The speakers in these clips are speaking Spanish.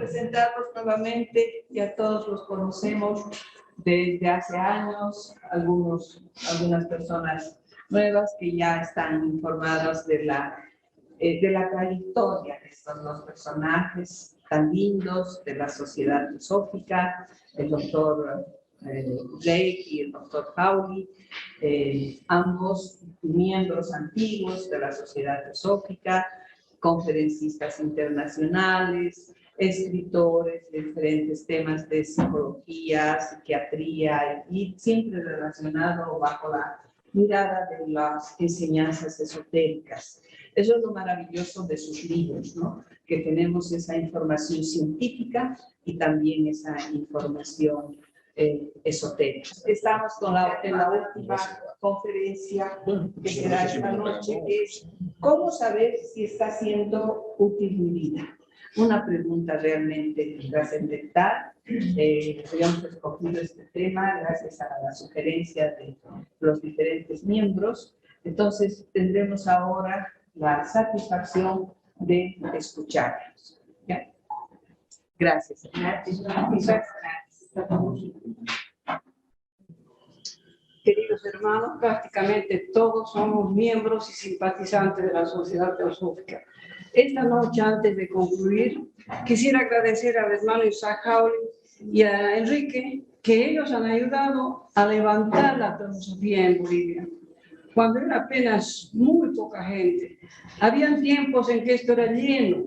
presentarlos nuevamente, ya todos los conocemos desde hace años, algunas personas nuevas que ya están informadas de la trayectoria de estos dos personajes tan lindos de la sociedad teosófica, el doctor Blake y el doctor Pauli, ambos miembros antiguos de la sociedad teosófica, conferencistas internacionales, escritores de diferentes temas de psicología, psiquiatría y siempre relacionado bajo la mirada de las enseñanzas esotéricas. Eso es lo maravilloso de sus libros, ¿no? Que tenemos esa información científica y también esa información esotérica. Estamos en la última conferencia que será esta noche, que es ¿cómo saber si está siendo útil mi vida? Una pregunta realmente trascendental. Habíamos escogido este tema gracias a la sugerencia de los diferentes miembros. Entonces, tendremos ahora la satisfacción de escucharlos. ¿Ya? Gracias. Gracias. Queridos hermanos, prácticamente todos somos miembros y simpatizantes de la Sociedad Teosófica. Esta noche, antes de concluir, quisiera agradecer al hermano Isaac Hawley y a Enrique, que ellos han ayudado a levantar la teosofía en Bolivia. Cuando era apenas muy poca gente, habían tiempos en que esto era lleno,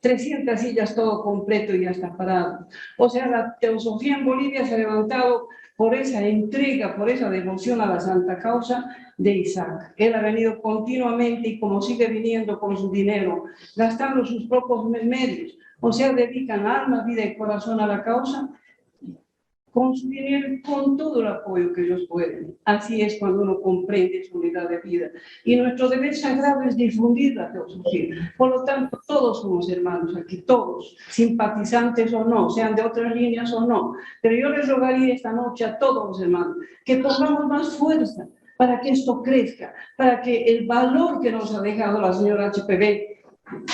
300 sillas todo completo y ya está parado. O sea, la teosofía en Bolivia se ha levantado por esa entrega, por esa devoción a la santa causa de Isaac. Él ha venido continuamente y como sigue viniendo con su dinero, gastando sus propios medios, o sea, dedican alma, vida y corazón a la causa, con su dinero y con todo el apoyo que ellos pueden. Así es cuando uno comprende su unidad de vida. Y nuestro deber sagrado es difundir la teosofía. Por lo tanto, todos somos hermanos aquí, todos, simpatizantes o no, sean de otras líneas o no. Pero yo les rogaría esta noche a todos los hermanos que pongamos más fuerza para que esto crezca, para que el valor que nos ha dejado la señora HPB,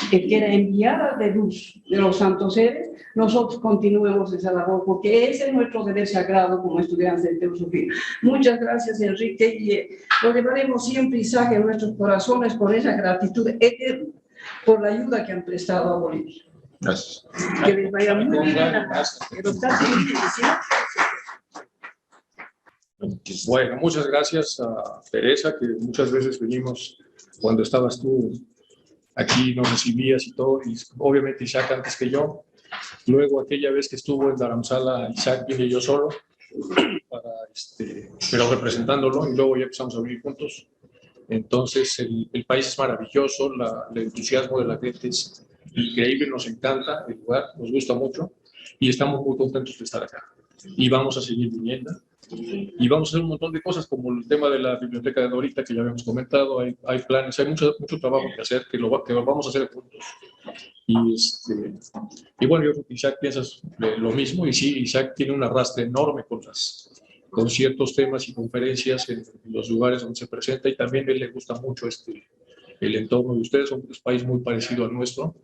que queda enviada de luz de los santos seres, nosotros continuemos esa labor, porque ese es nuestro deber sagrado como estudiantes de teosofía. Muchas gracias, Enrique, y lo llevaremos siempre, Isaac, en nuestros corazones con esa gratitud eterna por la ayuda que han prestado a Bolivia. Gracias. Que les vaya muy bien. Bueno, muchas gracias a Teresa, que muchas veces venimos cuando estabas tú aquí, nos recibías y todo, y obviamente Isaac antes que yo. Luego aquella vez que estuvo en Dharamsala, Isaac vine yo solo, pero representándolo, y luego ya empezamos a vivir juntos. Entonces el país es maravilloso, el entusiasmo de la gente es increíble, nos encanta el lugar, nos gusta mucho y estamos muy contentos de estar acá. Y vamos a seguir viniendo. Y vamos a hacer un montón de cosas, como el tema de la biblioteca de Dorita, que ya habíamos comentado. Hay planes, hay mucho trabajo que hacer, que lo vamos a hacer juntos. Y bueno, yo creo que Isaac piensas lo mismo, y sí, Isaac tiene un arrastre enorme con ciertos temas y conferencias en los lugares donde se presenta, y también a él le gusta mucho el entorno de ustedes. Son un país muy parecido al nuestro,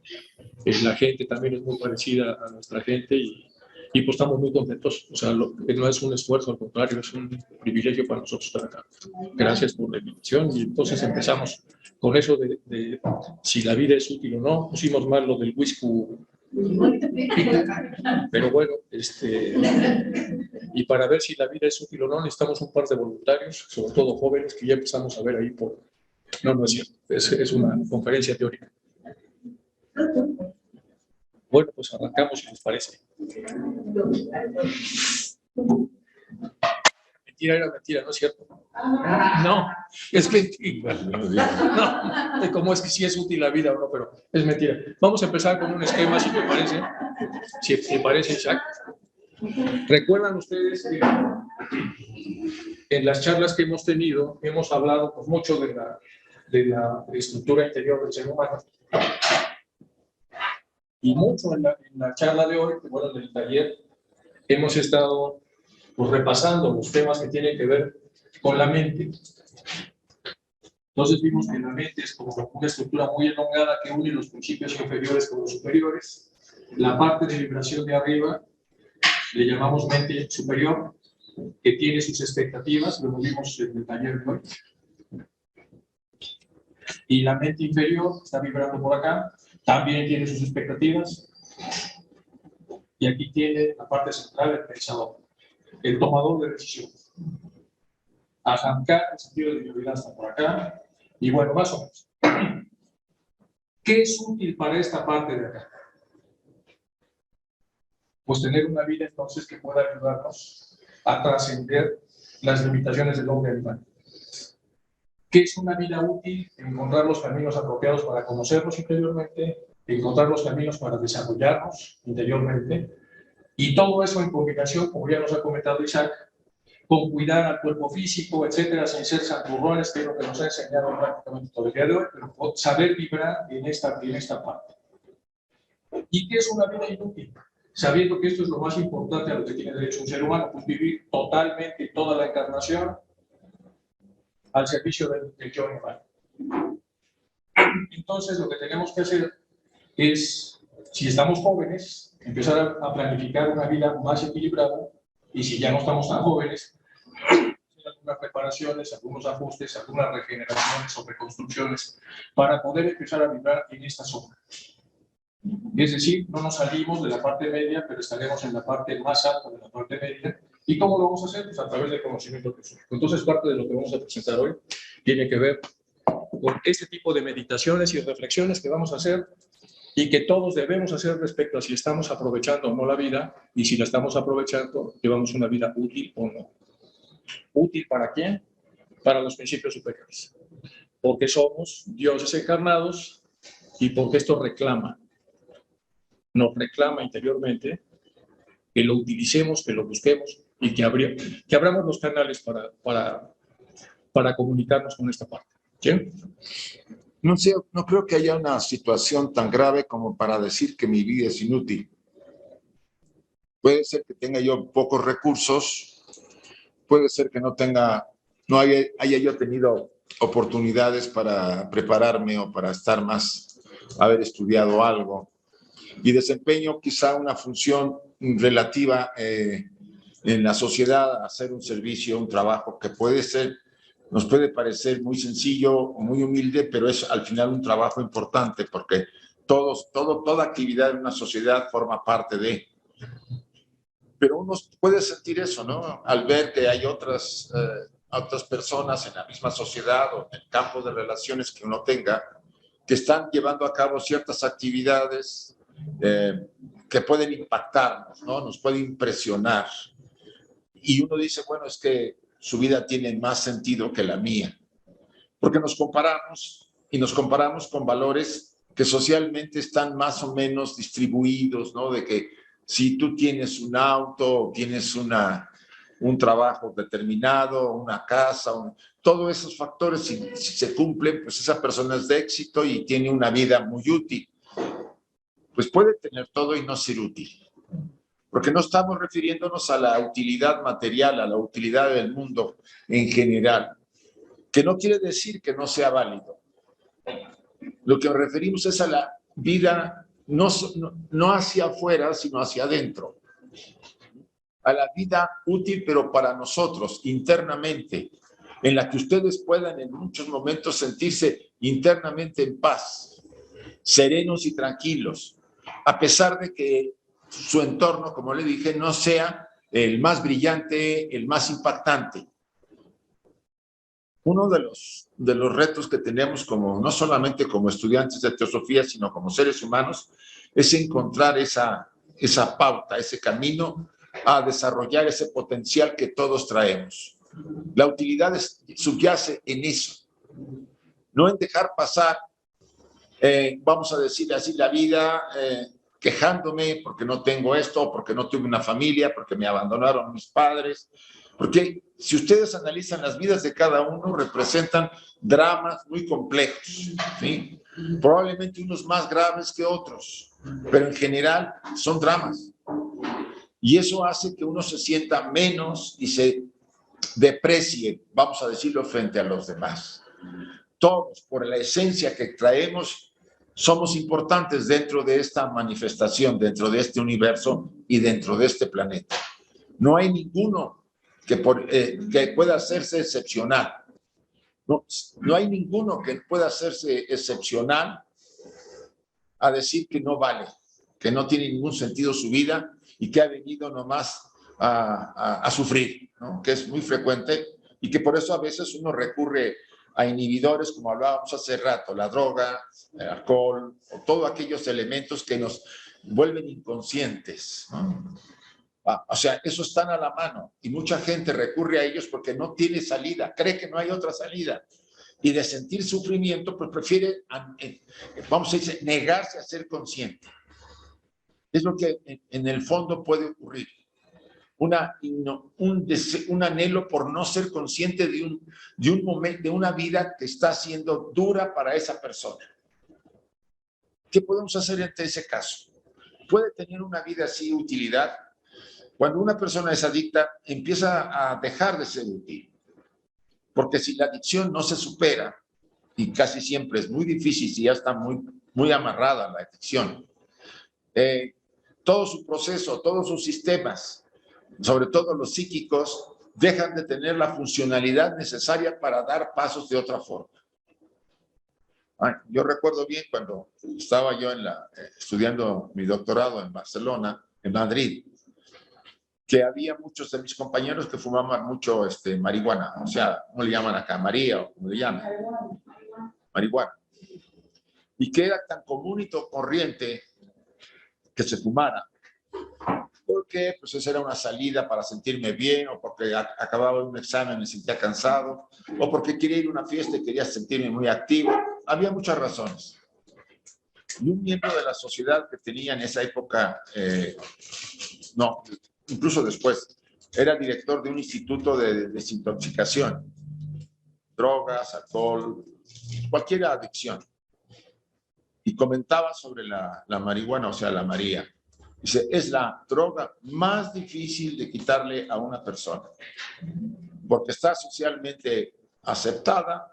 la gente también es muy parecida a nuestra gente, y pues estamos muy contentos. O sea, no es un esfuerzo, al contrario, es un privilegio para nosotros estar acá. Gracias por la invitación. Y entonces empezamos con eso de si la vida es útil o no. Pusimos mal lo del whisky, pero bueno, y para ver si la vida es útil o no, necesitamos un par de voluntarios, sobre todo jóvenes, que ya empezamos a ver ahí por... No es cierto, es una conferencia teórica. Bueno, pues arrancamos, si les parece. Mentira, era mentira, ¿no es cierto? No, es mentira. No, ¿cómo es que sí es útil la vida o no? Pero es mentira. Vamos a empezar con un esquema, si te parece. Si te parece, Isaac. ¿Recuerdan ustedes que en las charlas que hemos tenido hemos hablado pues, mucho de la estructura interior del ser humano? Y mucho en la charla de hoy, bueno, del taller, hemos estado pues, repasando los temas que tienen que ver con la mente. Entonces vimos que la mente es como una estructura muy elongada que une los principios inferiores con los superiores, la parte de vibración de arriba le llamamos mente superior, que tiene sus expectativas, lo vimos en el taller de hoy. Y la mente inferior está vibrando por acá, también tiene sus expectativas. Y aquí tiene la parte central del pensador, el tomador de decisiones. Ahamkar, el sentido de prioridad, está por acá. Y bueno, más o menos. ¿Qué es útil para esta parte de acá? Pues tener una vida entonces que pueda ayudarnos a trascender las limitaciones del hombre animal. ¿Qué es una vida útil? Encontrar los caminos apropiados para conocernos interiormente, encontrar los caminos para desarrollarnos interiormente, y todo eso en combinación, como ya nos ha comentado Isaac, con cuidar al cuerpo físico, etcétera, sin ser santurrones, que es lo que nos ha enseñado prácticamente todo el día de hoy, pero saber vibrar en esta parte. ¿Y qué es una vida inútil? Sabiendo que esto es lo más importante a lo que tiene derecho un ser humano, pues vivir totalmente toda la encarnación al servicio del yo animal. Entonces, lo que tenemos que hacer es, si estamos jóvenes, empezar a planificar una vida más equilibrada, y si ya no estamos tan jóvenes, hacer algunas reparaciones, algunos ajustes, algunas regeneraciones o reconstrucciones para poder empezar a vibrar en esta zona. Es decir, no nos salimos de la parte media, pero estaremos en la parte más alta de la parte media. ¿Y cómo lo vamos a hacer? Pues a través del conocimiento filosófico. Entonces, parte de lo que vamos a presentar hoy tiene que ver con este tipo de meditaciones y reflexiones que vamos a hacer y que todos debemos hacer respecto a si estamos aprovechando o no la vida, y si la estamos aprovechando, llevamos una vida útil o no. ¿Útil para quién? Para los principios superiores. Porque somos dioses encarnados y porque esto nos reclama interiormente que lo utilicemos, que lo busquemos y que abramos los canales para comunicarnos con esta parte. ¿Sí? No sé, no creo que haya una situación tan grave como para decir que mi vida es inútil. Puede ser que tenga yo pocos recursos, puede ser que no haya yo tenido oportunidades para prepararme o para estar más, haber estudiado algo, y desempeño quizá una función relativa en la sociedad, hacer un servicio, un trabajo que nos puede parecer muy sencillo o muy humilde, pero es al final un trabajo importante porque toda actividad en una sociedad forma parte de. Pero uno puede sentir eso, ¿no? Al ver que hay otras personas en la misma sociedad o en el campo de relaciones que uno tenga, que están llevando a cabo ciertas actividades que pueden impactarnos, ¿no? Nos puede impresionar. Y uno dice, bueno, es que su vida tiene más sentido que la mía. Porque nos comparamos con valores que socialmente están más o menos distribuidos, ¿no? De que si tú tienes un auto, tienes un trabajo determinado, una casa, todos esos factores, si se cumplen, pues esa persona es de éxito y tiene una vida muy útil. Pues puede tener todo y no ser útil. Porque no estamos refiriéndonos a la utilidad material, a la utilidad del mundo en general, que no quiere decir que no sea válido. Lo que nos referimos es a la vida no hacia afuera, sino hacia adentro. A la vida útil, pero para nosotros, internamente, en la que ustedes puedan en muchos momentos sentirse internamente en paz, serenos y tranquilos, a pesar de que su entorno, como le dije, no sea el más brillante, el más impactante. Uno de los retos que tenemos no solamente como estudiantes de teosofía, sino como seres humanos, es encontrar esa pauta, ese camino a desarrollar ese potencial que todos traemos. La utilidad subyace en eso, no en dejar pasar, vamos a decir así, la vida quejándome porque no tengo esto, porque no tuve una familia, porque me abandonaron mis padres. Porque si ustedes analizan las vidas de cada uno, representan dramas muy complejos, ¿sí? Probablemente unos más graves que otros, pero en general son dramas. Y eso hace que uno se sienta menos y se deprecie, vamos a decirlo, frente a los demás. Todos, por la esencia que traemos, somos importantes dentro de esta manifestación, dentro de este universo y dentro de este planeta. No hay ninguno que pueda hacerse excepcional. No hay ninguno que pueda hacerse excepcional a decir que no vale, que no tiene ningún sentido su vida y que ha venido nomás a sufrir, ¿no? Que es muy frecuente y que por eso a veces uno recurre a inhibidores, como hablábamos hace rato, la droga, el alcohol, o todos aquellos elementos que nos vuelven inconscientes, ¿no? O sea, esos están a la mano y mucha gente recurre a ellos porque no tiene salida, cree que no hay otra salida. Y de sentir sufrimiento, pues prefiere, vamos a decir, negarse a ser consciente. Es lo que en el fondo puede ocurrir. Un anhelo por no ser consciente de un momento, de una vida que está siendo dura para esa persona. ¿Qué podemos hacer ante ese caso? ¿Puede tener una vida así utilidad? Cuando una persona es adicta, empieza a dejar de ser útil. Porque si la adicción no se supera, y casi siempre es muy difícil si ya está muy amarrada a la adicción, todo su proceso, todos sus sistemas, sobre todo los psíquicos, dejan de tener la funcionalidad necesaria para dar pasos de otra forma. Yo recuerdo bien cuando estaba yo estudiando mi doctorado en Barcelona, en Madrid, que había muchos de mis compañeros que fumaban mucho marihuana, o sea, ¿cómo le llaman acá? María, o ¿cómo le llaman? Marihuana. Y que era tan común y tan corriente que se fumara, porque pues esa era una salida para sentirme bien, o porque acababa un examen y me sentía cansado, o porque quería ir a una fiesta y quería sentirme muy activo. Había muchas razones. Y un miembro de la sociedad que tenía en esa época, no, incluso después, era director de un instituto de desintoxicación, drogas, alcohol, cualquier adicción. Y comentaba sobre la marihuana, o sea, la María. Dice, es la droga más difícil de quitarle a una persona, porque está socialmente aceptada,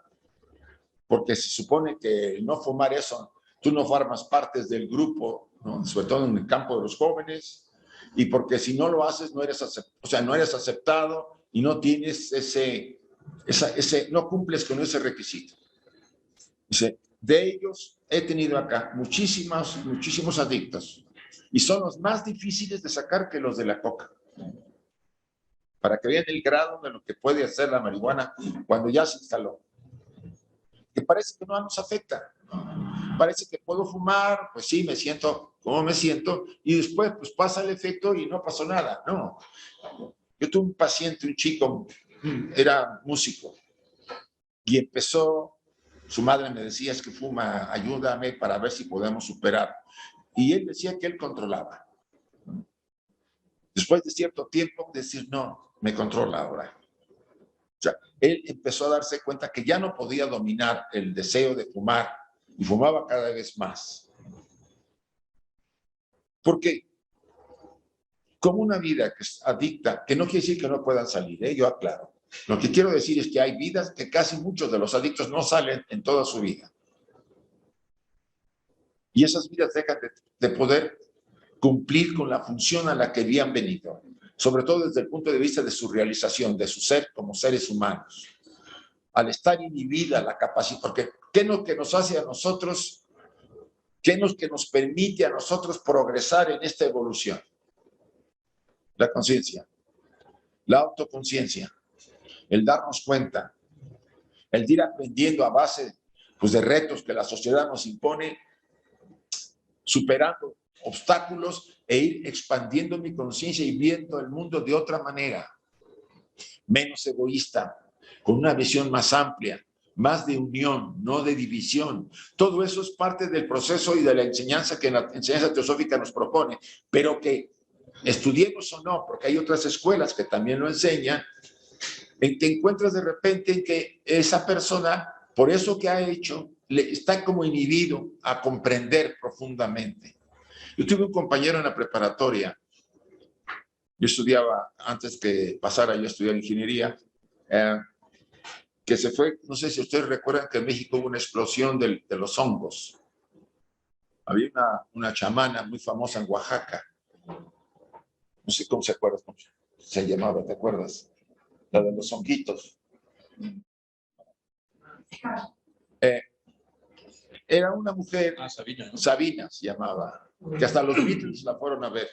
porque se supone que no fumar eso, tú no formas parte del grupo, ¿no? Sobre todo en el campo de los jóvenes, y porque si no lo haces, no eres aceptado y no tienes no cumples con ese requisito. Dice, de ellos he tenido acá muchísimos adictos, y son los más difíciles de sacar que los de la coca. Para que vean el grado de lo que puede hacer la marihuana cuando ya se instaló. Que parece que no nos afecta. Parece que puedo fumar, pues sí, me siento como me siento, y después pues pasa el efecto y no pasó nada. No. Yo tuve un paciente, un chico, era músico, y empezó, su madre me decía, es que fuma, ayúdame para ver si podemos superar. Y él decía que él controlaba. Después de cierto tiempo, decir, no, me controla ahora. O sea, él empezó a darse cuenta que ya no podía dominar el deseo de fumar y fumaba cada vez más. ¿Por qué? Como una vida que es adicta, que no quiere decir que no puedan salir, yo aclaro. Lo que quiero decir es que hay vidas que casi muchos de los adictos no salen en toda su vida. Y esas vidas dejan de poder cumplir con la función a la que habían venido, sobre todo desde el punto de vista de su realización, de su ser como seres humanos. Al estar inhibida la capacidad, porque ¿qué es lo que nos hace a nosotros? ¿Qué es lo que nos permite a nosotros progresar en esta evolución? La conciencia, la autoconciencia, el darnos cuenta, el ir aprendiendo a base pues, de retos que la sociedad nos impone, superando obstáculos e ir expandiendo mi conciencia y viendo el mundo de otra manera, menos egoísta, con una visión más amplia, más de unión, no de división. Todo eso es parte del proceso y de la enseñanza que la enseñanza teosófica nos propone, pero que estudiemos o no, porque hay otras escuelas que también lo enseñan, en que encuentras de repente en que esa persona, por eso que ha hecho, está como inhibido a comprender profundamente. Yo tuve un compañero en la preparatoria, yo estudiaba, antes que pasara yo a estudiar ingeniería, que se fue, no sé si ustedes recuerdan que en México hubo una explosión de los hongos. Había una chamana muy famosa en Oaxaca. No sé cómo se acuerda, cómo se llamaba, ¿te acuerdas? La de los honguitos. Era una mujer, Sabina, ¿no? Sabina se llamaba, que hasta los Beatles la fueron a ver.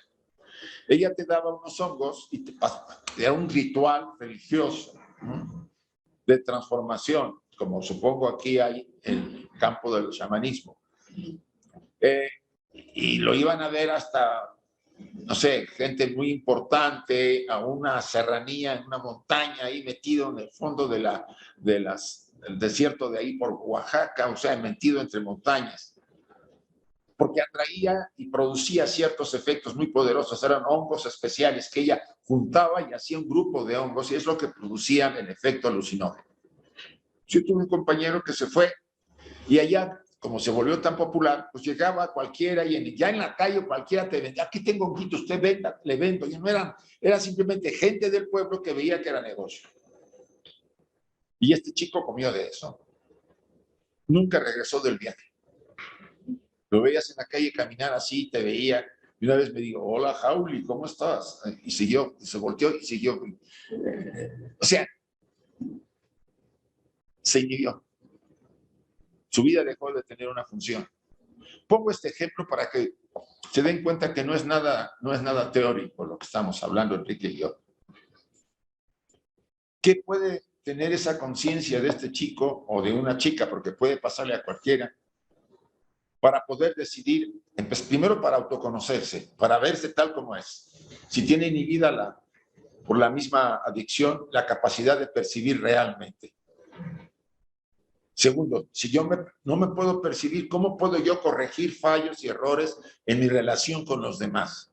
Ella te daba unos hongos y era un ritual religioso, ¿no?, de transformación, como supongo aquí hay en el campo del chamanismo. Y lo iban a ver hasta, no sé, gente muy importante, a una serranía, en una montaña ahí metido en el fondo del desierto de ahí por Oaxaca, o sea, metido entre montañas, porque atraía y producía ciertos efectos muy poderosos. Eran hongos especiales que ella juntaba y hacía un grupo de hongos y es lo que producían el efecto alucinógeno. Yo tuve un compañero que se fue y allá, como se volvió tan popular, pues llegaba cualquiera y ya en la calle cualquiera te vendía, aquí tengo honguitos, usted venda, le vendo. Y no era simplemente gente del pueblo que veía que era negocio. Y este chico comió de eso. Nunca regresó del viaje. Lo veías en la calle caminar así, te veía. Y una vez me dijo, hola, Jauli, ¿cómo estás? Y siguió, se volteó y siguió. O sea, se inhibió. Su vida dejó de tener una función. Pongo este ejemplo para que se den cuenta que no es nada teórico lo que estamos hablando, Enrique y yo. ¿Qué puede tener esa conciencia de este chico o de una chica, porque puede pasarle a cualquiera, para poder decidir, primero para autoconocerse, para verse tal como es? Si tiene inhibida por la misma adicción, la capacidad de percibir realmente. Segundo, si yo no me puedo percibir, ¿cómo puedo yo corregir fallos y errores en mi relación con los demás?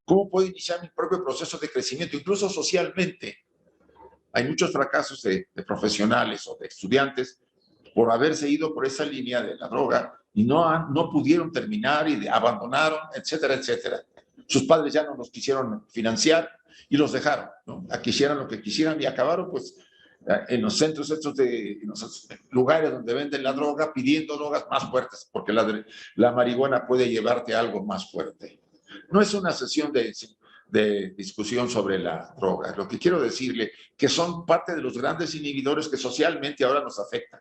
¿Cómo puedo iniciar mi propio proceso de crecimiento, incluso socialmente? Hay muchos fracasos de profesionales o de estudiantes por haberse ido por esa línea de la droga y no pudieron terminar y abandonaron, etcétera, etcétera. Sus padres ya no los quisieron financiar y los dejaron, ¿no? A que hicieran lo que quisieran y acabaron pues en los centros estos en los lugares donde venden la droga pidiendo drogas más fuertes, porque la marihuana puede llevarte a algo más fuerte. No es una sesión de discusión sobre la droga. Lo que quiero decirle que son parte de los grandes inhibidores que socialmente ahora nos afectan.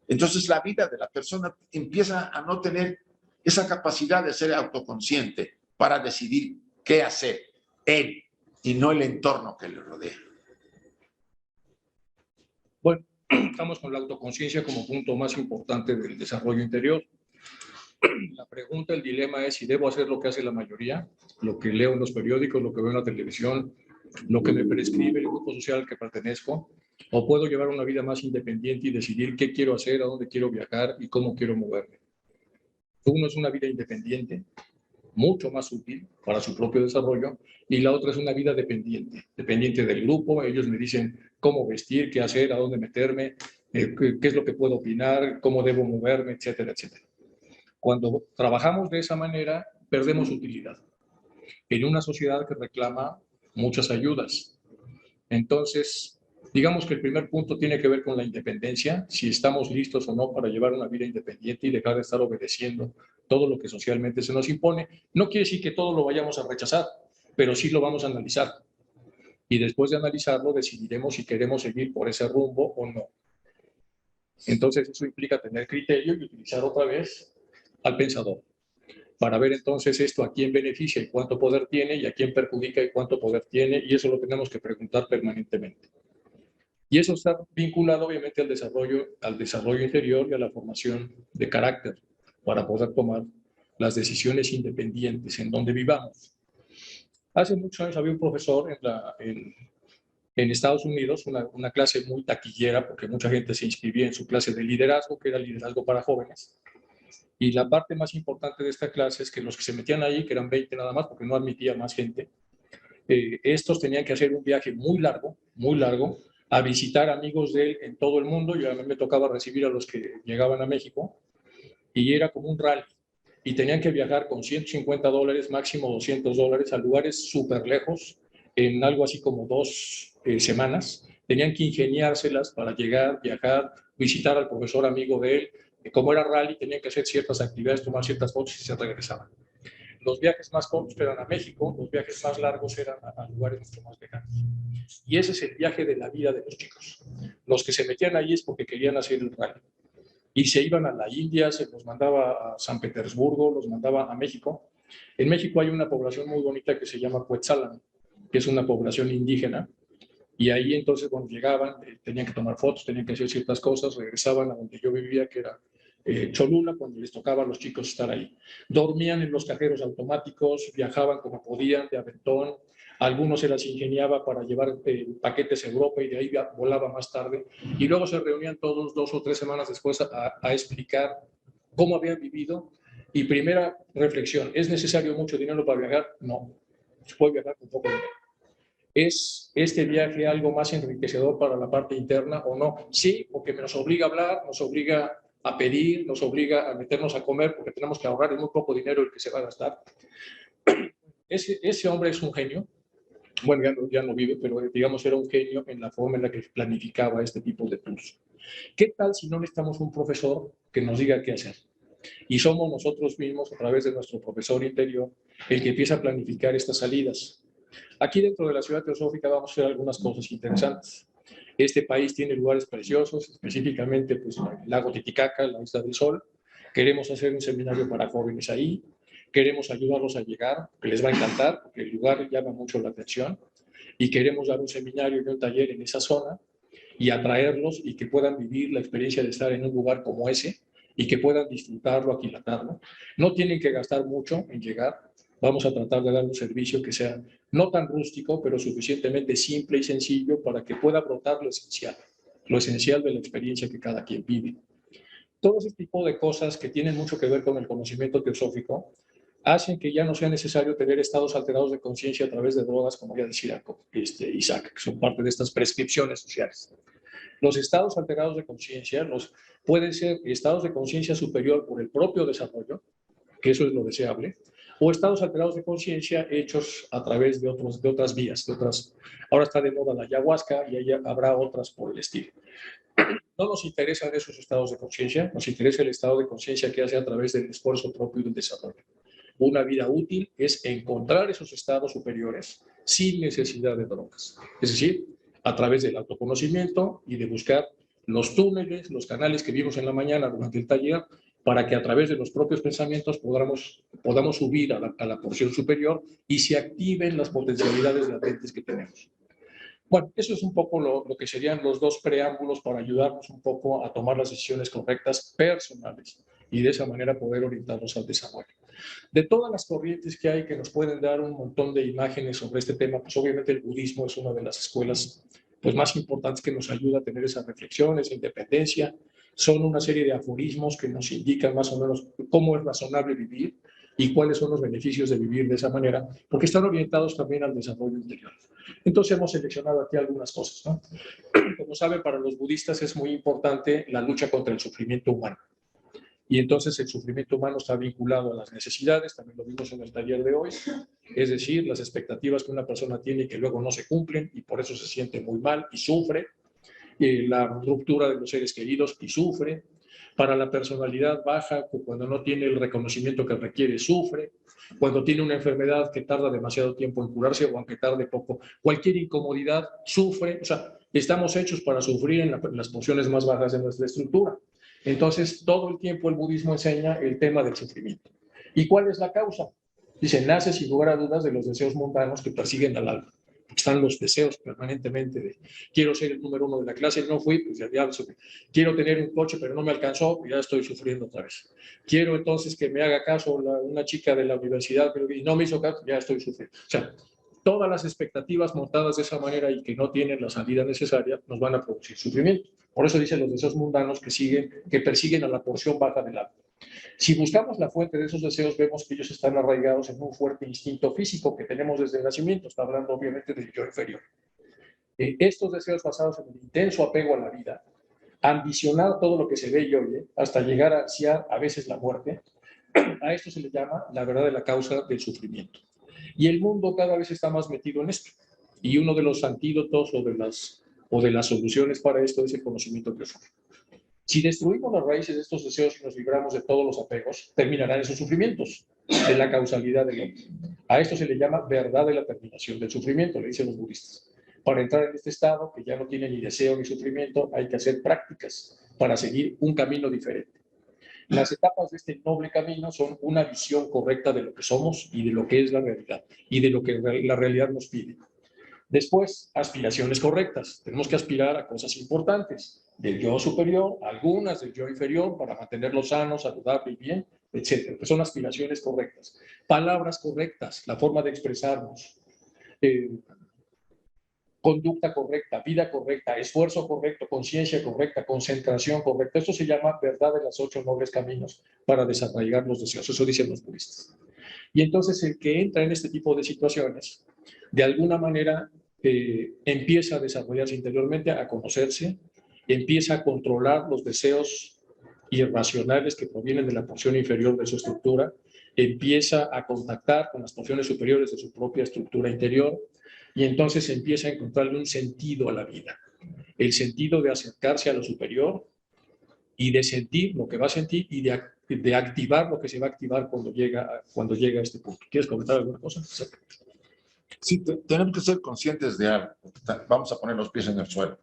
Entonces la vida de la persona empieza a no tener esa capacidad de ser autoconsciente para decidir qué hacer él y no el entorno que le rodea. Bueno, estamos con la autoconciencia como punto más importante del desarrollo interior. La pregunta, el dilema es si debo hacer lo que hace la mayoría, lo que leo en los periódicos, lo que veo en la televisión, lo que me prescribe el grupo social al que pertenezco, o puedo llevar una vida más independiente y decidir qué quiero hacer, a dónde quiero viajar y cómo quiero moverme. Uno es una vida independiente, mucho más útil para su propio desarrollo, y la otra es una vida dependiente, dependiente del grupo. Ellos me dicen cómo vestir, qué hacer, a dónde meterme, qué es lo que puedo opinar, cómo debo moverme, etcétera, etcétera. Cuando trabajamos de esa manera, perdemos utilidad en una sociedad que reclama muchas ayudas. Entonces, digamos que el primer punto tiene que ver con la independencia, si estamos listos o no para llevar una vida independiente y dejar de estar obedeciendo todo lo que socialmente se nos impone. No quiere decir que todo lo vayamos a rechazar, pero sí lo vamos a analizar. Y después de analizarlo, decidiremos si queremos seguir por ese rumbo o no. Entonces, eso implica tener criterio y utilizar otra vez al pensador, para ver entonces esto a quién beneficia y cuánto poder tiene, y a quién perjudica y cuánto poder tiene, y eso lo tenemos que preguntar permanentemente. Y eso está vinculado obviamente al desarrollo interior y a la formación de carácter, para poder tomar las decisiones independientes en donde vivamos. Hace muchos años había un profesor en Estados Unidos, una clase muy taquillera, porque mucha gente se inscribía en su clase de liderazgo, que era liderazgo para jóvenes. Y la parte más importante de esta clase es que los que se metían ahí, que eran 20 nada más, porque no admitía más gente, estos tenían que hacer un viaje muy largo, a visitar amigos de él en todo el mundo. Yo a mí me tocaba recibir a los que llegaban a México, y era como un rally. Y tenían que viajar con $150, máximo $200, a lugares súper lejos, en algo así como 2 semanas. Tenían que ingeniárselas para llegar, viajar, visitar al profesor amigo de él, como era rally, tenían que hacer ciertas actividades, tomar ciertas fotos y se regresaban. Los viajes más cortos eran a México, los viajes más largos eran a lugares mucho más lejanos. Y ese es el viaje de la vida de los chicos. Los que se metían ahí es porque querían hacer el rally. Y se iban a la India, se los mandaba a San Petersburgo, los mandaba a México. En México hay una población muy bonita que se llama Cuetzalan, que es una población indígena. Y ahí entonces cuando llegaban tenían que tomar fotos, tenían que hacer ciertas cosas, regresaban a donde yo vivía, que era Cholula, cuando les tocaba a los chicos estar ahí. Dormían en los cajeros automáticos, viajaban como podían, de aventón. Algunos se las ingeniaba para llevar paquetes a Europa y de ahí volaba más tarde. Y luego se reunían todos 2 o 3 semanas después a explicar cómo habían vivido. Y primera reflexión, ¿es necesario mucho dinero para viajar? No, se puede viajar con poco dinero. ¿Es este viaje algo más enriquecedor para la parte interna o no? Sí, porque nos obliga a hablar, nos obliga a pedir, nos obliga a meternos a comer porque tenemos que ahorrar muy poco dinero el que se va a gastar. Ese hombre es un genio. Bueno, ya no vive, pero digamos era un genio en la forma en la que planificaba este tipo de tours. ¿Qué tal si no necesitamos un profesor que nos diga qué hacer? Y somos nosotros mismos, a través de nuestro profesor interior, el que empieza a planificar estas salidas. Aquí dentro de la Ciudad Teosófica vamos a hacer algunas cosas interesantes. Este país tiene lugares preciosos, específicamente pues, el lago Titicaca, la Isla del Sol. Queremos hacer un seminario para jóvenes ahí. Queremos ayudarlos a llegar, que les va a encantar, porque el lugar llama mucho la atención. Y queremos dar un seminario y un taller en esa zona y atraerlos y que puedan vivir la experiencia de estar en un lugar como ese y que puedan disfrutarlo, aquilatarlo. No tienen que gastar mucho en llegar. Vamos a tratar de dar un servicio que sea no tan rústico, pero suficientemente simple y sencillo para que pueda brotar lo esencial de la experiencia que cada quien vive. Todo ese tipo de cosas que tienen mucho que ver con el conocimiento teosófico hacen que ya no sea necesario tener estados alterados de conciencia a través de drogas, como ya decía Isaac, que son parte de estas prescripciones sociales. Los estados alterados de conciencia pueden ser estados de conciencia superior por el propio desarrollo, que eso es lo deseable, o estados alterados de conciencia hechos a través de otras vías. Ahora está de moda la ayahuasca y habrá otras por el estilo. No nos interesan esos estados de conciencia, nos interesa el estado de conciencia que hace a través del esfuerzo propio y del desarrollo. Una vida útil es encontrar esos estados superiores sin necesidad de drogas. Es decir, a través del autoconocimiento y de buscar los túneles, los canales que vimos en la mañana durante el taller, para que a través de los propios pensamientos podamos subir a la porción superior y se activen las potencialidades latentes que tenemos. Bueno, eso es un poco lo que serían los 2 preámbulos para ayudarnos un poco a tomar las decisiones correctas personales y de esa manera poder orientarnos al desarrollo. De todas las corrientes que hay que nos pueden dar un montón de imágenes sobre este tema, pues obviamente el budismo es una de las escuelas pues, más importantes que nos ayuda a tener esa reflexión, esa independencia. Son una serie de aforismos que nos indican más o menos cómo es razonable vivir y cuáles son los beneficios de vivir de esa manera, porque están orientados también al desarrollo interior. Entonces hemos seleccionado aquí algunas cosas, ¿no? Como saben, para los budistas es muy importante la lucha contra el sufrimiento humano. Y entonces el sufrimiento humano está vinculado a las necesidades, también lo vimos en el taller de hoy, es decir, las expectativas que una persona tiene y que luego no se cumplen y por eso se siente muy mal y sufre, la ruptura de los seres queridos y sufre. Para la personalidad baja, cuando no tiene el reconocimiento que requiere, sufre. Cuando tiene una enfermedad que tarda demasiado tiempo en curarse o aunque tarde poco, cualquier incomodidad, sufre. O sea, estamos hechos para sufrir en las porciones más bajas de nuestra estructura. Entonces, todo el tiempo el budismo enseña el tema del sufrimiento. ¿Y cuál es la causa? Dice, nace sin lugar a dudas de los deseos mundanos que persiguen al alma. Están los deseos permanentemente de quiero ser el número 1 de la clase, no fui, pues ya quiero tener un coche, pero no me alcanzó, pues ya estoy sufriendo otra vez. Quiero entonces que me haga caso una chica de la universidad, pero y no me hizo caso, ya estoy sufriendo. O sea, todas las expectativas montadas de esa manera y que no tienen la salida necesaria nos van a producir sufrimiento. Por eso dicen los deseos mundanos que persiguen a la porción baja del alma. Si buscamos la fuente de esos deseos, vemos que ellos están arraigados en un fuerte instinto físico que tenemos desde el nacimiento. Está hablando obviamente del yo inferior. Estos deseos basados en el intenso apego a la vida, ambicionar todo lo que se ve y oye, hasta llegar a ansiar a veces la muerte, a esto se le llama la verdadera causa del sufrimiento. Y el mundo cada vez está más metido en esto. Y uno de los antídotos o de las soluciones para esto es el conocimiento teosófico. Si destruimos las raíces de estos deseos y nos libramos de todos los apegos, terminarán esos sufrimientos de la causalidad del hombre. A esto se le llama verdad de la terminación del sufrimiento, le dicen los budistas. Para entrar en este estado, que ya no tiene ni deseo ni sufrimiento, hay que hacer prácticas para seguir un camino diferente. Las etapas de este noble camino son una visión correcta de lo que somos y de lo que es la realidad, y de lo que la realidad nos pide. Después, aspiraciones correctas. Tenemos que aspirar a cosas importantes, del yo superior, algunas del yo inferior, para mantenerlo sano, saludable y bien, etcétera. Que son aspiraciones correctas. Palabras correctas, la forma de expresarnos. Conducta correcta, vida correcta, esfuerzo correcto, conciencia correcta, concentración correcta. Esto se llama verdad de los 8 nobles caminos para desarraigar los deseos. Eso dicen los budistas. Y entonces el que entra en este tipo de situaciones, de alguna manera empieza a desarrollarse interiormente, a conocerse, empieza a controlar los deseos irracionales que provienen de la porción inferior de su estructura, empieza a contactar con las porciones superiores de su propia estructura interior, y entonces empieza a encontrarle un sentido a la vida. El sentido de acercarse a lo superior y de sentir lo que va a sentir y de activar lo que se va a activar cuando llega a este punto. ¿Quieres comentar alguna cosa? Sí, tenemos que ser conscientes de algo. Vamos a poner los pies en el suelo.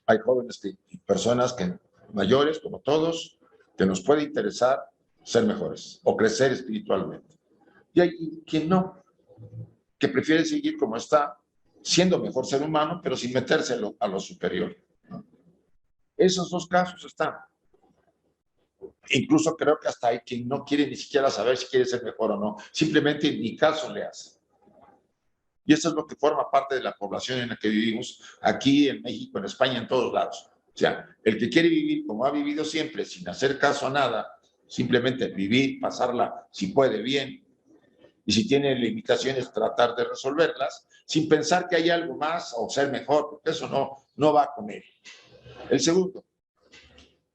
Hay jóvenes y personas mayores, como todos, que nos puede interesar ser mejores o crecer espiritualmente. Y hay quien no, que prefiere seguir como está, siendo mejor ser humano, pero sin meterse a lo superior. Esos dos casos están. Incluso creo que hasta hay quien no quiere ni siquiera saber si quiere ser mejor o no. Simplemente ni caso le hace. Y eso es lo que forma parte de la población en la que vivimos, aquí en México, en España, en todos lados. O sea, el que quiere vivir como ha vivido siempre, sin hacer caso a nada, simplemente vivir, pasarla, si puede, bien, y si tiene limitaciones, tratar de resolverlas, sin pensar que hay algo más o ser mejor, porque eso no va con él. El segundo,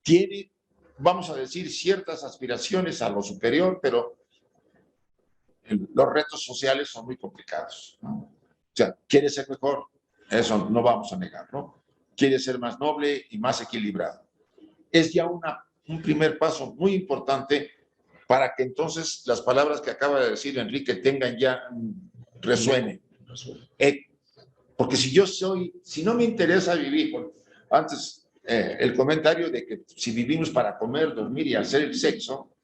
tiene, vamos a decir, ciertas aspiraciones a lo superior, pero los retos sociales son muy complicados, ¿no? O sea, quiere ser mejor, eso no vamos a negar, ¿no? Quiere ser más noble y más equilibrado. Es ya un primer paso muy importante para que entonces las palabras que acaba de decir Enrique tengan ya, resuenen. Porque si no me interesa vivir, antes el comentario de que si vivimos para comer, dormir y hacer el sexo,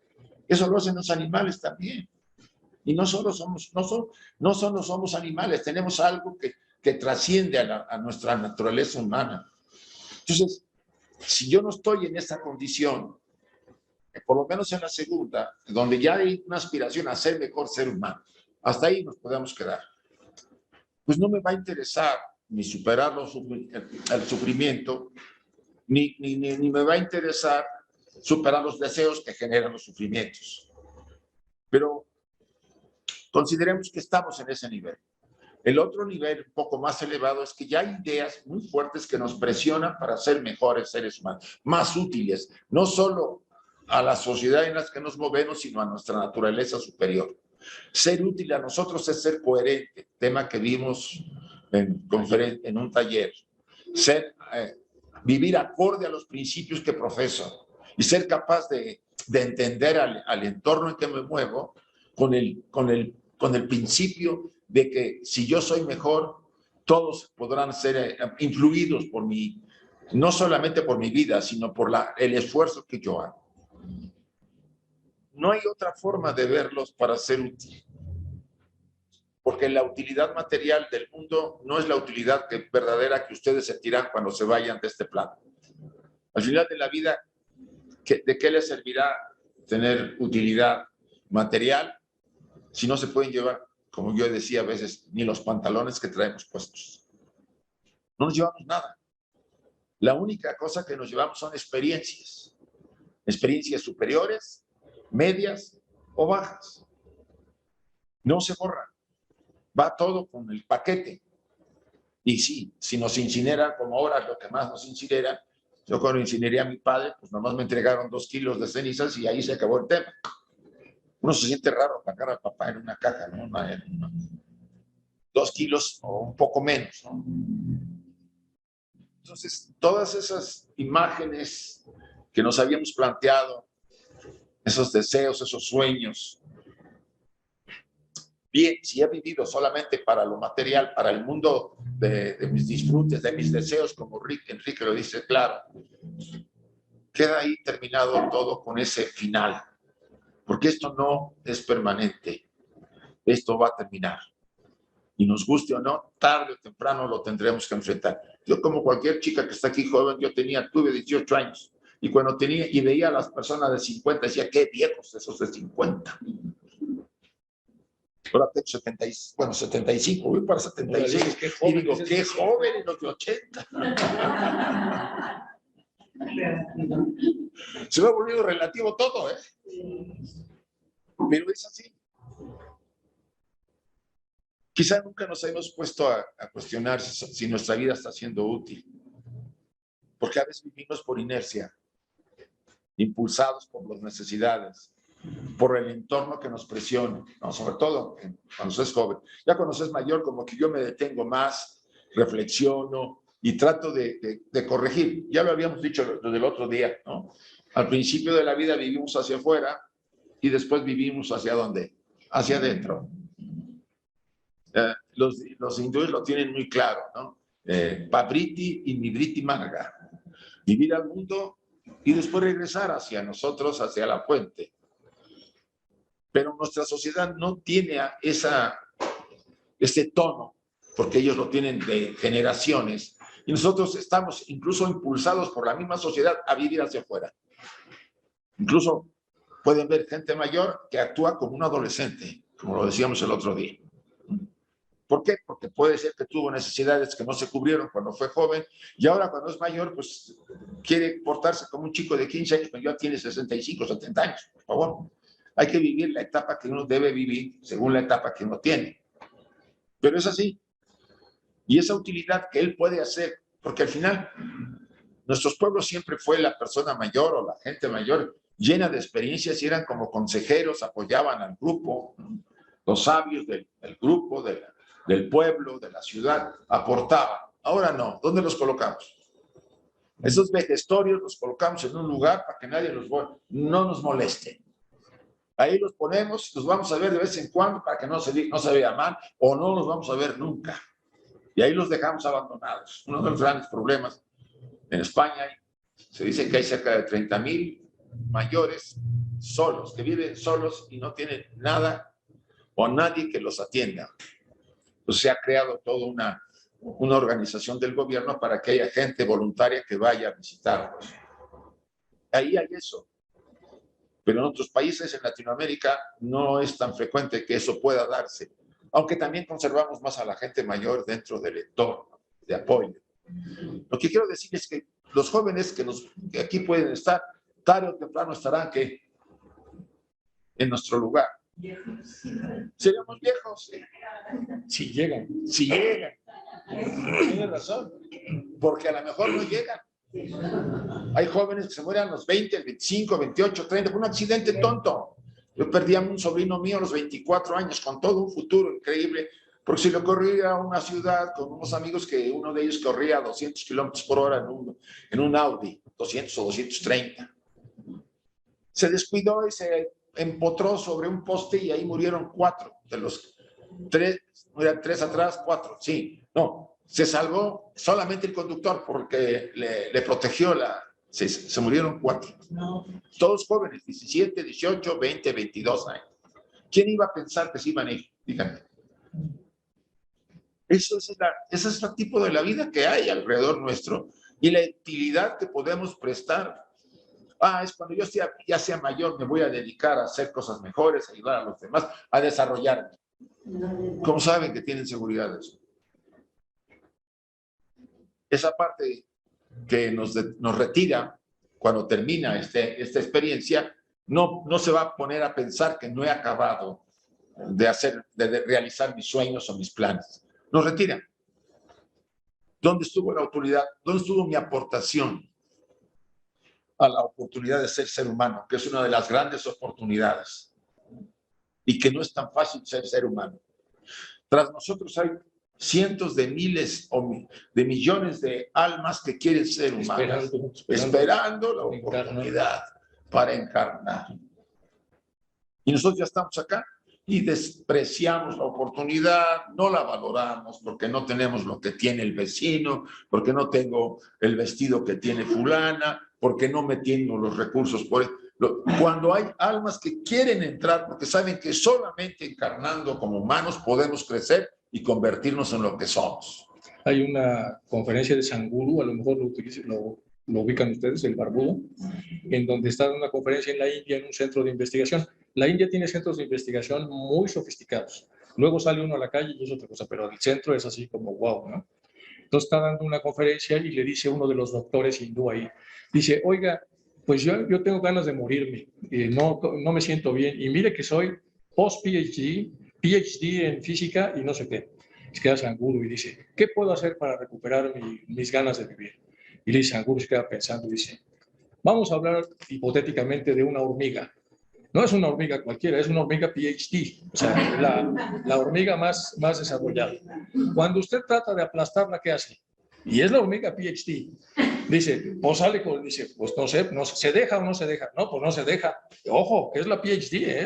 eso lo hacen los animales también. Y no solo somos animales, tenemos algo que trasciende a nuestra naturaleza humana. Entonces, si yo no estoy en esa condición, por lo menos en la segunda, donde ya hay una aspiración a ser mejor ser humano, hasta ahí nos podemos quedar. Pues no me va a interesar ni superar el sufrimiento, ni me va a interesar superar los deseos que generan los sufrimientos. Pero consideremos que estamos en ese nivel. El otro nivel, un poco más elevado, es que ya hay ideas muy fuertes que nos presionan para ser mejores seres humanos, más útiles, no solo a la sociedad en la que nos movemos, sino a nuestra naturaleza superior. Ser útil a nosotros es ser coherente, tema que vimos en un taller. Vivir acorde a los principios que profeso y ser capaz de entender al entorno en que me muevo con el principio de que si yo soy mejor, todos podrán ser influidos por mí, no solamente por mi vida, sino por el esfuerzo que yo hago. No hay otra forma de verlos para ser útil, porque la utilidad material del mundo no es la utilidad verdadera que ustedes sentirán cuando se vayan de este plano. Al final de la vida, ¿de qué les servirá tener utilidad material si no se pueden llevar, como yo decía a veces, ni los pantalones que traemos puestos? No nos llevamos nada. La única cosa que nos llevamos son experiencias superiores, medias o bajas. No se borran. Va todo con el paquete. Y sí, si nos incineran, como ahora lo que más nos incinera, yo cuando incineré a mi padre, pues nomás me entregaron 2 kilos de cenizas y ahí se acabó el tema. Uno se siente raro sacar al papá en una caja, ¿no? 2 kilos o un poco menos, ¿no? Entonces, todas esas imágenes que nos habíamos planteado, esos deseos, esos sueños, bien, si he vivido solamente para lo material, para el mundo de mis disfrutes, de mis deseos, como Enrique lo dice, claro, queda ahí terminado todo con ese final, porque esto no es permanente, esto va a terminar. Y nos guste o no, tarde o temprano lo tendremos que enfrentar. Yo, como cualquier chica que está aquí joven, tuve 18 años, y cuando veía a las personas de 50, decía, qué viejos esos de 50. Ahora tengo 75, voy para 76, y digo, qué joven los de 80. Se me ha volvido relativo todo, ¿eh? Pero es así. Quizá nunca nos hemos puesto a cuestionar si nuestra vida está siendo útil. Porque a veces vivimos por inercia, impulsados por las necesidades, por el entorno que nos presiona, ¿no? Sobre todo cuando se es joven. Ya cuando se es mayor, como que yo me detengo más, reflexiono y trato de corregir. Ya lo habíamos dicho desde el otro día, ¿no? Al principio de la vida vivimos hacia afuera y después vivimos hacia ¿dónde? Hacia adentro. Los hindúes lo tienen muy claro, ¿no? Pabriti y Nibriti Marga. Vivir al mundo y después regresar hacia nosotros, hacia la fuente. Pero nuestra sociedad no tiene ese tono, porque ellos lo tienen de generaciones. Y nosotros estamos incluso impulsados por la misma sociedad a vivir hacia afuera. Incluso pueden ver gente mayor que actúa como un adolescente, como lo decíamos el otro día. ¿Por qué? Porque puede ser que tuvo necesidades que no se cubrieron cuando fue joven y ahora cuando es mayor, pues quiere portarse como un chico de 15 años, pero ya tiene 65, 70 años, por favor. Hay que vivir la etapa que uno debe vivir según la etapa que uno tiene. Pero es así. Y esa utilidad que él puede hacer, porque al final nuestros pueblos siempre fue la persona mayor o la gente mayor llena de experiencias y eran como consejeros, apoyaban al grupo, los sabios del grupo, del pueblo, de la ciudad, aportaban. Ahora no, ¿dónde los colocamos? Esos vejestorios los colocamos en un lugar para que nadie no nos moleste. Ahí los ponemos, los vamos a ver de vez en cuando para que no se vea mal o no los vamos a ver nunca. Y ahí los dejamos abandonados. Uno de los grandes problemas en España, se dice que hay cerca de 30,000 mayores solos, que viven solos y no tienen nada o nadie que los atienda. Pues se ha creado toda una organización del gobierno para que haya gente voluntaria que vaya a visitarlos. Ahí hay eso. Pero en otros países, en Latinoamérica, no es tan frecuente que eso pueda darse. Aunque también conservamos más a la gente mayor dentro del entorno de apoyo. Lo que quiero decir es que los jóvenes que aquí pueden estar, tarde o temprano estarán en nuestro lugar. Seremos viejos. Si llegan. Si llegan. Tiene razón. Porque a lo mejor no llegan. Hay jóvenes que se mueren a los 20, 25, 28, 30, por un accidente tonto. Yo perdí a un sobrino mío a los 24 años con todo un futuro increíble, porque se le corría a una ciudad con unos amigos que uno de ellos corría a 200 kilómetros por hora en un Audi, 200 o 230. Se descuidó y se empotró sobre un poste y ahí murieron 4 de los 3, eran 3 atrás, 4, sí, no. Se salvó solamente el conductor porque le protegió se murieron 4. No. Todos jóvenes, 17, 18, 20, 22 años. ¿Quién iba a pensar que se iban a ir? Díganme. Ese es el tipo de la vida que hay alrededor nuestro y la utilidad que podemos prestar. Es cuando yo ya sea mayor, me voy a dedicar a hacer cosas mejores, a ayudar a los demás, a desarrollarme. ¿Cómo saben que tienen seguridad de eso? Esa parte que nos retira cuando termina esta experiencia, no se va a poner a pensar que no he acabado de realizar mis sueños o mis planes. Nos retira. ¿Dónde estuvo la utilidad? ¿Dónde estuvo mi aportación a la oportunidad de ser humano? Que es una de las grandes oportunidades y que no es tan fácil ser humano. Tras nosotros hay cientos de miles de millones de almas que quieren ser humanas, esperando la oportunidad para encarnar. Y nosotros ya estamos acá y despreciamos la oportunidad, no la valoramos porque no tenemos lo que tiene el vecino, porque no tengo el vestido que tiene fulana, porque no me tengo los recursos. Cuando hay almas que quieren entrar porque saben que solamente encarnando como humanos podemos crecer y convertirnos en lo que somos. Hay una conferencia de Sanguru, a lo mejor lo ubican ustedes, el barbudo, en donde está una conferencia en la India en un centro de investigación. La India tiene centros de investigación muy sofisticados. Luego sale uno a la calle y es otra cosa, pero el centro es así como wow, ¿no? Entonces está dando una conferencia y le dice uno de los doctores hindú ahí, dice, oiga, pues yo tengo ganas de morirme, no me siento bien, y mire que soy post-PhD, PhD en física y no sé qué. Se queda Sanguru y dice, ¿qué puedo hacer para recuperar mis ganas de vivir? Y le dice, Sanguru se queda pensando y dice, vamos a hablar hipotéticamente de una hormiga. No es una hormiga cualquiera, es una hormiga PhD, o sea, la hormiga más desarrollada. Cuando usted trata de aplastarla, ¿qué hace? Y es la hormiga PhD. Dice, pues sale con, dice, pues no sé, ¿se deja o no se deja? No, pues no se deja. Ojo, que es la PhD,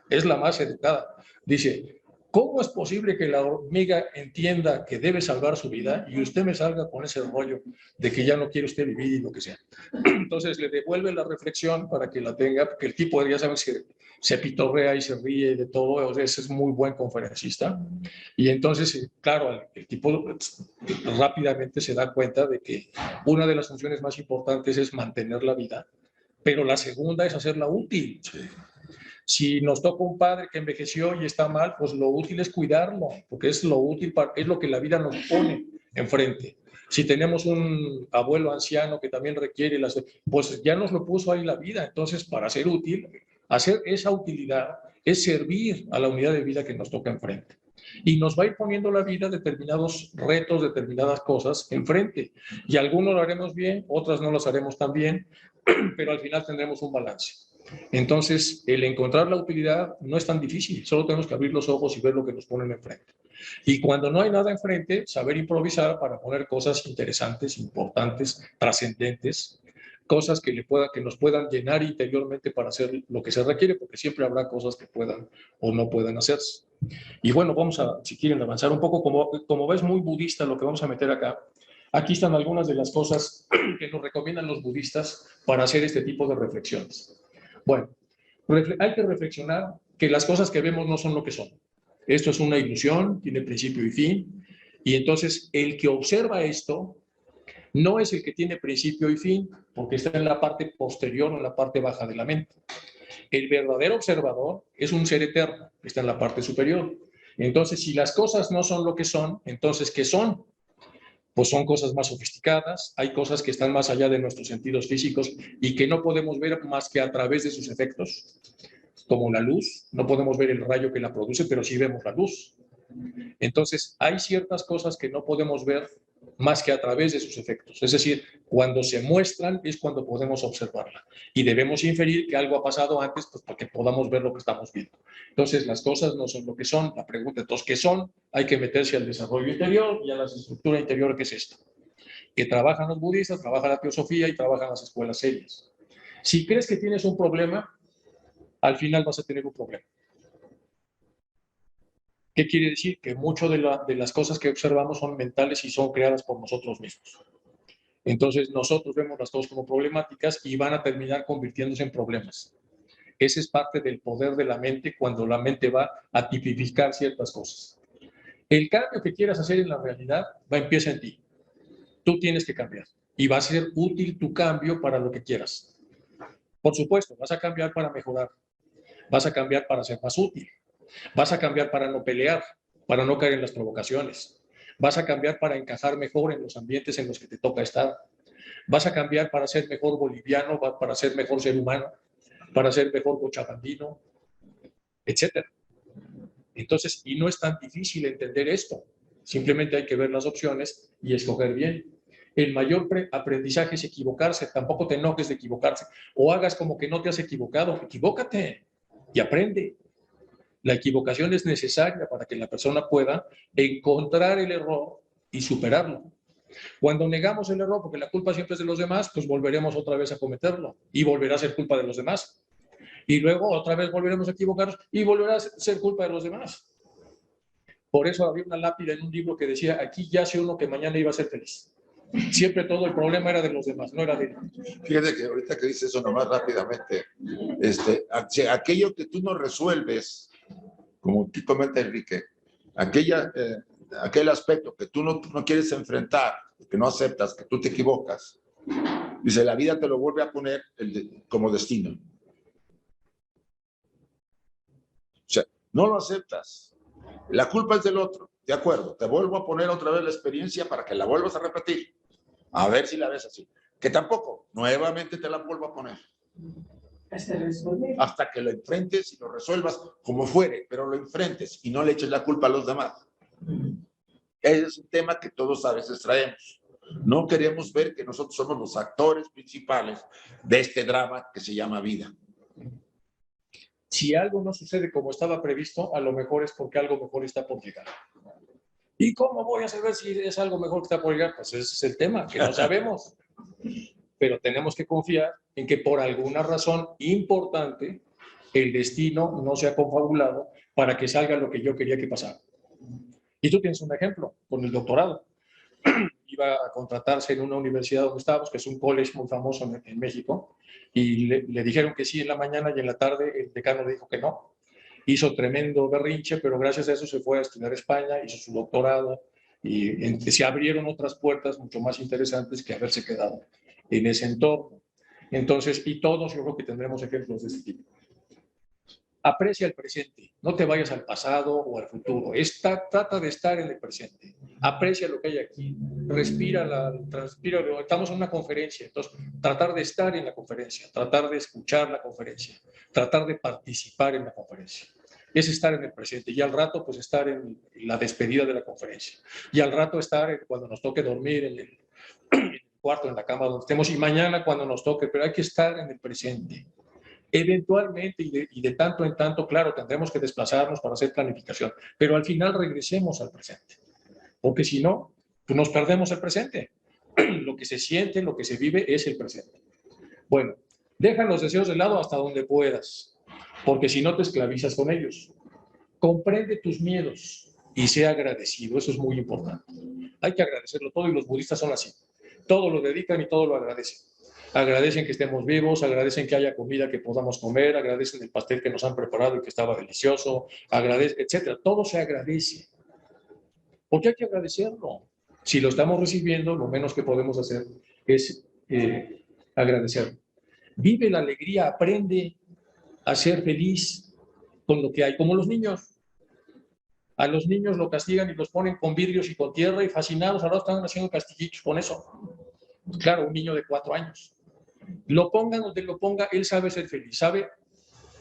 es la más educada. Dice, ¿cómo es posible que la hormiga entienda que debe salvar su vida y usted me salga con ese rollo de que ya no quiere usted vivir y lo que sea? Entonces le devuelve la reflexión para que la tenga, porque el tipo, ya saben, se pitorrea y se ríe de todo, o sea, es muy buen conferencista. Y entonces, claro, el tipo rápidamente se da cuenta de que una de las funciones más importantes es mantener la vida, pero la segunda es hacerla útil. Si nos toca un padre que envejeció y está mal, pues lo útil es cuidarlo, porque es lo útil, es lo que la vida nos pone enfrente. Si tenemos un abuelo anciano que también requiere, pues ya nos lo puso ahí la vida. Entonces, para ser útil, hacer esa utilidad es servir a la unidad de vida que nos toca enfrente. Y nos va a ir poniendo la vida determinados retos, determinadas cosas enfrente. Y algunos lo haremos bien, otras no las haremos tan bien, pero al final tendremos un balance. Entonces, el encontrar la utilidad no es tan difícil, solo tenemos que abrir los ojos y ver lo que nos ponen enfrente. Y cuando no hay nada enfrente, saber improvisar para poner cosas interesantes, importantes, trascendentes, cosas que nos puedan llenar interiormente para hacer lo que se requiere, porque siempre habrá cosas que puedan o no puedan hacerse. Y bueno, vamos a, si quieren, avanzar un poco. Como ves, muy budista lo que vamos a meter acá. Aquí están algunas de las cosas que nos recomiendan los budistas para hacer este tipo de reflexiones. Bueno, hay que reflexionar que las cosas que vemos no son lo que son. Esto es una ilusión, tiene principio y fin, y entonces el que observa esto no es el que tiene principio y fin, porque está en la parte posterior o en la parte baja de la mente. El verdadero observador es un ser eterno, que está en la parte superior. Entonces, si las cosas no son lo que son, entonces, ¿qué son? Pues son cosas más sofisticadas, hay cosas que están más allá de nuestros sentidos físicos y que no podemos ver más que a través de sus efectos, como la luz. No podemos ver el rayo que la produce, pero sí vemos la luz. Entonces, hay ciertas cosas que no podemos ver más que a través de sus efectos. Es decir, cuando se muestran es cuando podemos observarla. Y debemos inferir que algo ha pasado antes, pues, para que podamos ver lo que estamos viendo. Entonces, las cosas no son lo que son. La pregunta, entonces, ¿qué son? Hay que meterse al desarrollo interior y a la estructura interior, ¿qué es esto? Que trabajan los budistas, trabaja la teosofía y trabajan las escuelas serias. Si crees que tienes un problema, al final vas a tener un problema. ¿Qué quiere decir? Que mucho de las cosas que observamos son mentales y son creadas por nosotros mismos. Entonces nosotros vemos las cosas como problemáticas y van a terminar convirtiéndose en problemas. Ese es parte del poder de la mente cuando la mente va a tipificar ciertas cosas. El cambio que quieras hacer en la realidad empieza en ti. Tú tienes que cambiar y va a ser útil tu cambio para lo que quieras. Por supuesto, vas a cambiar para mejorar, vas a cambiar para ser más útil. Vas a cambiar para no pelear, para no caer en las provocaciones. Vas a cambiar para encajar mejor en los ambientes en los que te toca estar. Vas a cambiar para ser mejor boliviano, para ser mejor ser humano, para ser mejor cochabambino, etc. Entonces, y no es tan difícil entender esto. Simplemente hay que ver las opciones y escoger bien. El mayor aprendizaje es equivocarse. Tampoco te enojes de equivocarse. O hagas como que no te has equivocado. Equivócate y aprende. La equivocación es necesaria para que la persona pueda encontrar el error y superarlo. Cuando negamos el error porque la culpa siempre es de los demás, pues volveremos otra vez a cometerlo y volverá a ser culpa de los demás. Y luego otra vez volveremos a equivocarnos y volverá a ser culpa de los demás. Por eso había una lápida en un libro que decía, aquí yace uno que mañana iba a ser feliz. Siempre todo el problema era de los demás, no era de él. Fíjate que ahorita que dices eso nomás rápidamente, aquello que tú no resuelves, como tú comenta Enrique, aquel aspecto que tú no quieres enfrentar, que no aceptas, que tú te equivocas, dice, la vida te lo vuelve a poner como destino. O sea, no lo aceptas. La culpa es del otro, de acuerdo. Te vuelvo a poner otra vez la experiencia para que la vuelvas a repetir. A ver si la ves así. Que tampoco, nuevamente te la vuelvo a poner. Hasta que lo enfrentes y lo resuelvas como fuere, pero lo enfrentes y no le eches la culpa a los demás. Ese es un tema que todos a veces traemos. No queremos ver que nosotros somos los actores principales de este drama que se llama vida. Si algo no sucede como estaba previsto, a lo mejor es porque algo mejor está por llegar. ¿Y cómo voy a saber si es algo mejor que está por llegar? Pues ese es el tema, que no sabemos. Pero tenemos que confiar en que por alguna razón importante el destino no se ha confabulado para que salga lo que yo quería que pasara. Y tú tienes un ejemplo con el doctorado. Iba a contratarse en una universidad donde estábamos, que es un college muy famoso en México, y le dijeron que sí en la mañana y en la tarde el decano le dijo que no. Hizo tremendo berrinche, pero gracias a eso se fue a estudiar a España, hizo su doctorado y se abrieron otras puertas mucho más interesantes que haberse quedado en ese entorno. Entonces, y todos yo creo que tendremos ejemplos de este tipo. Aprecia el presente, no te vayas al pasado o al futuro. Trata de estar en el presente. Aprecia lo que hay aquí. Respira, estamos en una conferencia, entonces tratar de estar en la conferencia, tratar de escuchar la conferencia, tratar de participar en la conferencia. Es estar en el presente y al rato pues estar en la despedida de la conferencia y al rato estar cuando nos toque dormir en el cuarto, en la cama donde estemos y mañana cuando nos toque, pero hay que estar en el presente. Eventualmente y de tanto en tanto, claro, tendremos que desplazarnos para hacer planificación, pero al final regresemos al presente, porque si no, pues nos perdemos el presente. Lo que se siente, lo que se vive es el presente. Bueno, deja los deseos de lado hasta donde puedas, porque si no te esclavizas con ellos. Comprende tus miedos y sea agradecido, eso es muy importante. Hay que agradecerlo todo y los budistas son así. Todo lo dedican y todo lo agradecen. Agradecen que estemos vivos, agradecen que haya comida que podamos comer, agradecen el pastel que nos han preparado y que estaba delicioso, etcétera. Todo se agradece. Porque hay que agradecerlo. Si lo estamos recibiendo, lo menos que podemos hacer es agradecerlo. Vive la alegría, aprende a ser feliz con lo que hay, como los niños. A los niños lo castigan y los ponen con vidrios y con tierra y fascinados, ahora están haciendo castillitos con eso. Claro, un niño de 4 años. Lo pongan donde lo ponga, él sabe ser feliz,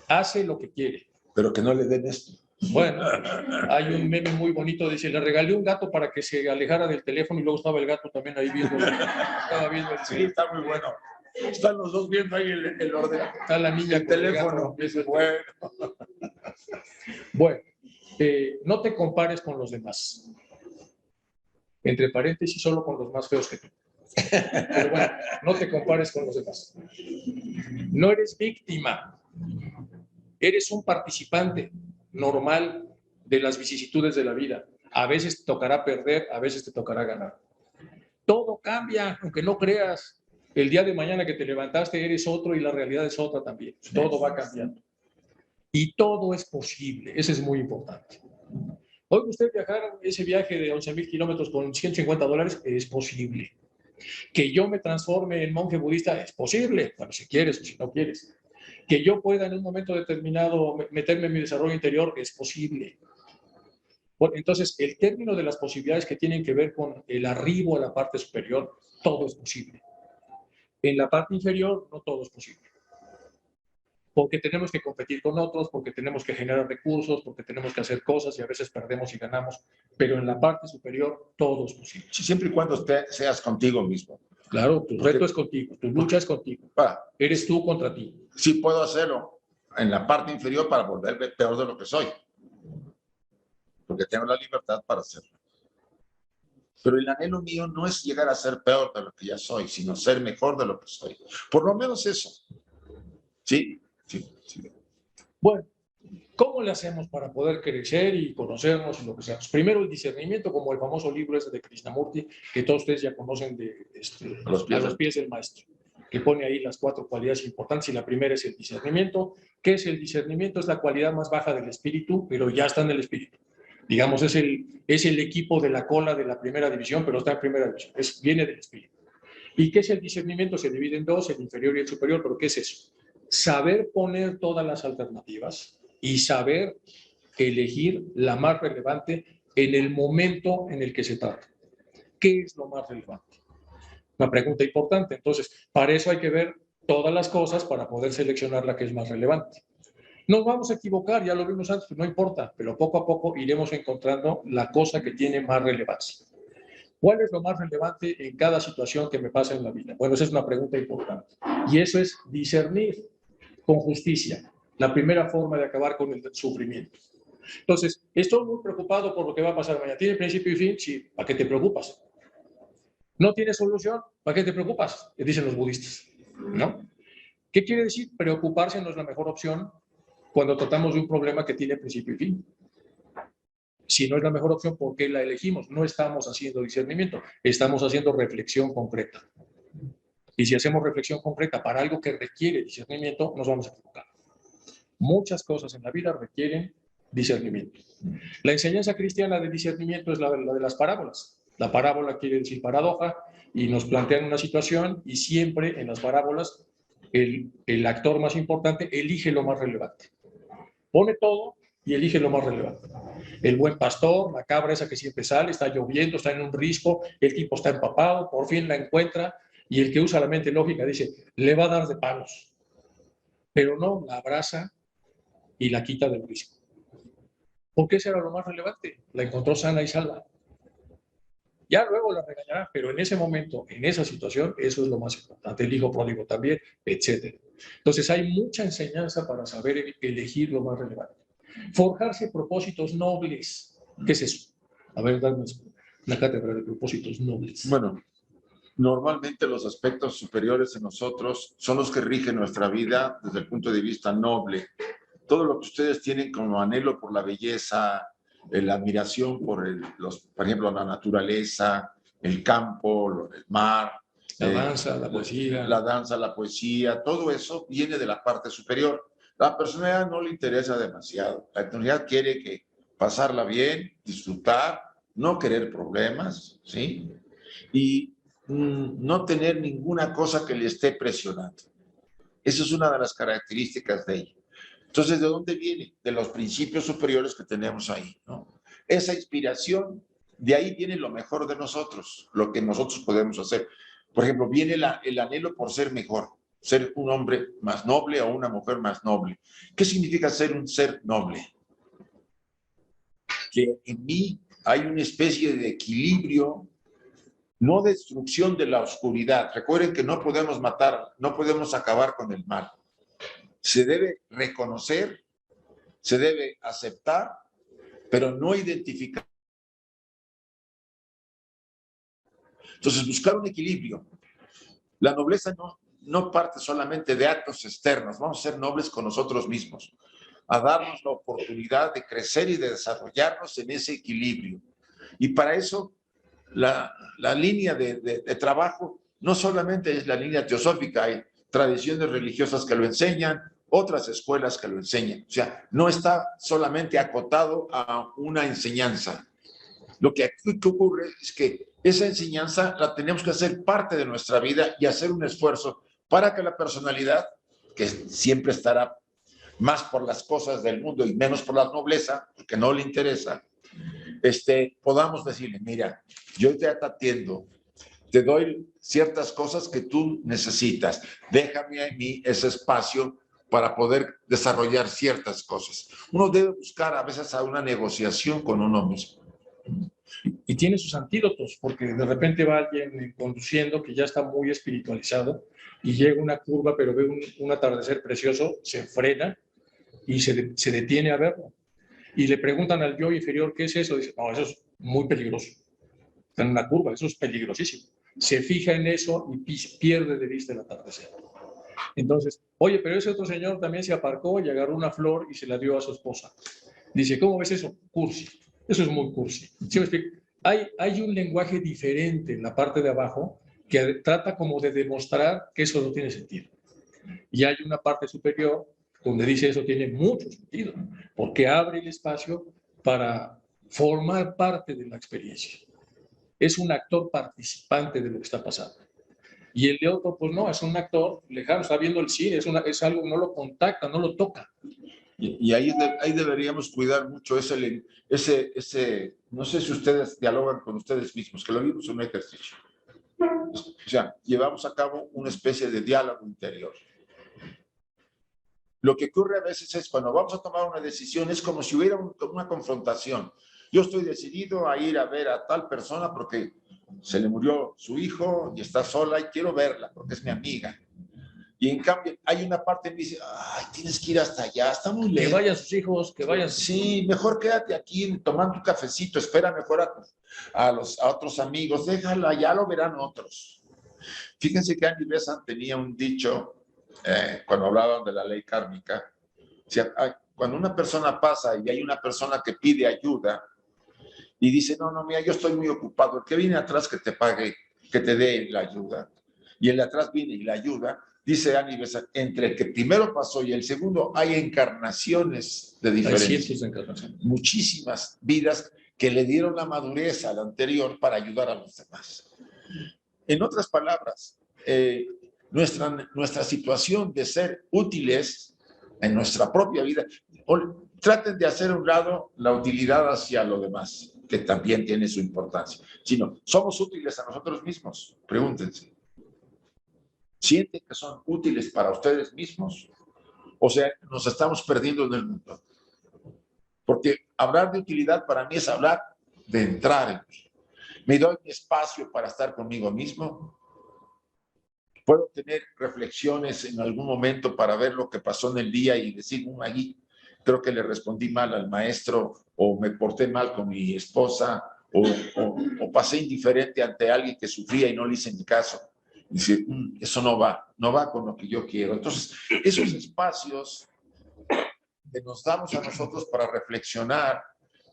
hace lo que quiere. Pero que no le den esto. Bueno, hay un meme muy bonito, dice, le regalé un gato para que se alejara del teléfono y luego estaba el gato también ahí viendo. Estaba viendo el sí, está muy bueno. Están los dos viendo ahí el ordenador. Está la niña el teléfono. Bueno, no te compares con los demás. Entre paréntesis, solo con los más feos que tú. Pero bueno, no te compares con los demás. No eres víctima. Eres un participante normal de las vicisitudes de la vida. A veces te tocará perder, a veces te tocará ganar. Todo cambia, aunque no creas. El día de mañana que te levantaste eres otro y la realidad es otra también. Todo va cambiando. Y todo es posible. Eso es muy importante. Hoy usted viajar ese viaje de 11,000 kilómetros con $150 es posible. Que yo me transforme en monje budista es posible, bueno, si quieres o si no quieres. Que yo pueda en un momento determinado meterme en mi desarrollo interior es posible. Bueno, entonces, el término de las posibilidades que tienen que ver con el arribo a la parte superior, todo es posible. En la parte inferior, no todo es posible. Porque tenemos que competir con otros, porque tenemos que generar recursos, porque tenemos que hacer cosas y a veces perdemos y ganamos. Pero en la parte superior, todo es posible. Siempre y cuando seas contigo mismo. Claro, tu reto es contigo, tu lucha es contigo. Eres tú contra ti. Sí puedo hacerlo en la parte inferior para volverme peor de lo que soy. porque tengo la libertad para hacerlo. Pero el anhelo mío no es llegar a ser peor de lo que ya soy, sino ser mejor de lo que soy. Por lo menos eso. Sí, sí, sí. Bueno, ¿cómo le hacemos para poder crecer y conocernos y lo que sea? Primero el discernimiento, como el famoso libro ese de Krishnamurti, que todos ustedes ya conocen de A los pies del maestro, que pone ahí las 4 cualidades importantes y la primera es el discernimiento. ¿Qué es el discernimiento? Es la cualidad más baja del espíritu, pero ya está en el espíritu. Digamos, es el equipo de la cola de la primera división, pero está en primera división, viene del espíritu. ¿Y qué es el discernimiento? Se divide en 2, el inferior y el superior, pero ¿qué es eso? Saber poner todas las alternativas y saber elegir la más relevante en el momento en el que se trata. ¿Qué es lo más relevante? Una pregunta importante. Entonces, para eso hay que ver todas las cosas para poder seleccionar la que es más relevante. Nos vamos a equivocar, ya lo vimos antes, no importa, pero poco a poco iremos encontrando la cosa que tiene más relevancia. ¿Cuál es lo más relevante en cada situación que me pasa en la vida? Bueno, esa es una pregunta importante. Y eso es discernir con justicia, la primera forma de acabar con el sufrimiento. Entonces, estoy muy preocupado por lo que va a pasar mañana. ¿Tiene principio y fin? Sí. ¿Para qué te preocupas? ¿No tiene solución? ¿Para qué te preocupas? Dicen los budistas, ¿no? ¿Qué quiere decir? Preocuparse no es la mejor opción cuando tratamos de un problema que tiene principio y fin. Si no es la mejor opción, ¿por qué la elegimos? No estamos haciendo discernimiento, estamos haciendo reflexión concreta. Y si hacemos reflexión concreta para algo que requiere discernimiento, nos vamos a equivocar. Muchas cosas en la vida requieren discernimiento. La enseñanza cristiana de discernimiento es la de las parábolas. La parábola quiere decir paradoja y nos plantean una situación y siempre en las parábolas el actor más importante elige lo más relevante. Pone todo y elige lo más relevante. El buen pastor, la cabra esa que siempre sale, está lloviendo, está en un risco, el tipo está empapado, por fin la encuentra y el que usa la mente lógica dice, le va a dar de palos. Pero no, la abraza y la quita del risco. Porque ese era lo más relevante. La encontró sana y salva. Ya luego la regañará, pero en ese momento, en esa situación, eso es lo más importante. El hijo pródigo también, etc. Entonces hay mucha enseñanza para saber elegir lo más relevante. Forjarse propósitos nobles. ¿Qué es eso? A ver, darnos una cátedra de propósitos nobles. Bueno, normalmente los aspectos superiores en nosotros son los que rigen nuestra vida desde el punto de vista noble. Todo lo que ustedes tienen como anhelo por la belleza, la admiración por por ejemplo, la naturaleza, el campo, el mar. La danza, la poesía. La danza, la poesía, todo eso viene de la parte superior. La personalidad no le interesa demasiado. La personalidad quiere pasarla bien, disfrutar, no querer problemas, ¿sí? Y no tener ninguna cosa que le esté presionando. Esa es una de las características de ella. Entonces, ¿de dónde viene? De los principios superiores que tenemos ahí, ¿no? Esa inspiración, de ahí viene lo mejor de nosotros, lo que nosotros podemos hacer. Por ejemplo, viene el anhelo por ser mejor, ser un hombre más noble o una mujer más noble. ¿Qué significa ser un ser noble? Que en mí hay una especie de equilibrio, no destrucción de la oscuridad. Recuerden que no podemos matar, no podemos acabar con el mal. Se debe reconocer, se debe aceptar, pero no identificar. Entonces, buscar un equilibrio. La nobleza no parte solamente de actos externos, vamos a ser nobles con nosotros mismos, a darnos la oportunidad de crecer y de desarrollarnos en ese equilibrio. Y para eso, la línea de trabajo no solamente es la línea teosófica, hay tradiciones religiosas que lo enseñan, otras escuelas que lo enseñan. O sea, no está solamente acotado a una enseñanza. Lo que aquí ocurre es que esa enseñanza la tenemos que hacer parte de nuestra vida y hacer un esfuerzo para que la personalidad, que siempre estará más por las cosas del mundo y menos por la nobleza, porque no le interesa, podamos decirle, mira, yo te atiendo, te doy ciertas cosas que tú necesitas, déjame a mí ese espacio para poder desarrollar ciertas cosas. Uno debe buscar a veces a una negociación con uno mismo. Y tiene sus antídotos, porque de repente va alguien conduciendo que ya está muy espiritualizado y llega una curva, pero ve un atardecer precioso, se frena y se detiene a verlo. y le preguntan al yo inferior qué es eso, dice, no, eso es muy peligroso. Está en una curva, eso es peligrosísimo. Se fija en eso y pierde de vista el atardecer. Entonces, oye, pero ese otro señor también se aparcó y agarró una flor y se la dio a su esposa. Dice, ¿cómo ves eso? Cursi. Eso es muy cursi. ¿Sí me explico? Hay un lenguaje diferente en la parte de abajo que trata como de demostrar que eso no tiene sentido. Y hay una parte superior donde dice eso tiene mucho sentido, porque abre el espacio para formar parte de la experiencia. Es un actor participante de lo que está pasando. Y el de otro, pues no, es un actor lejano, está viendo el cine, es algo, no lo contacta, no lo toca. Y ahí deberíamos cuidar mucho no sé si ustedes dialogan con ustedes mismos, que lo vimos en un ejercicio. O sea, llevamos a cabo una especie de diálogo interior. Lo que ocurre a veces es cuando vamos a tomar una decisión, es como si hubiera una confrontación. Yo estoy decidido a ir a ver a tal persona porque se le murió su hijo y está sola y quiero verla porque es mi amiga. Y en cambio hay una parte que me dice, ay, tienes que ir hasta allá, está muy lejos. Que vayan sus hijos, que vayan. Sí, mejor quédate aquí tomando un cafecito, espera mejor a otros amigos, déjala, ya lo verán otros. Fíjense que Andy Besant tenía un dicho cuando hablaban de la ley kármica. O sea, cuando una persona pasa y hay una persona que pide ayuda y dice, no, mira, yo estoy muy ocupado, el que viene atrás que te pague, que te dé la ayuda, y el de atrás viene y la ayuda, dice Andy Besant, entre el que primero pasó y el segundo hay encarnaciones de diferencia. Hay cientos de encarnaciones. Muchísimas vidas que le dieron la madurez al anterior para ayudar a los demás. En otras palabras, nuestra situación de ser útiles en nuestra propia vida, traten de hacer a un lado la utilidad hacia lo demás, que también tiene su importancia, sino somos útiles a nosotros mismos. Pregúntense, ¿sienten que son útiles para ustedes mismos? O sea, nos estamos perdiendo en el mundo. Porque hablar de utilidad para mí es hablar de entrar en mí. ¿Me doy mi espacio para estar conmigo mismo? ¿Puedo tener reflexiones en algún momento para ver lo que pasó en el día y decir, allí creo que le respondí mal al maestro, o me porté mal con mi esposa, o pasé indiferente ante alguien que sufría y no le hice ni caso? Y decir, eso no va con lo que yo quiero. Entonces, esos espacios que nos damos a nosotros para reflexionar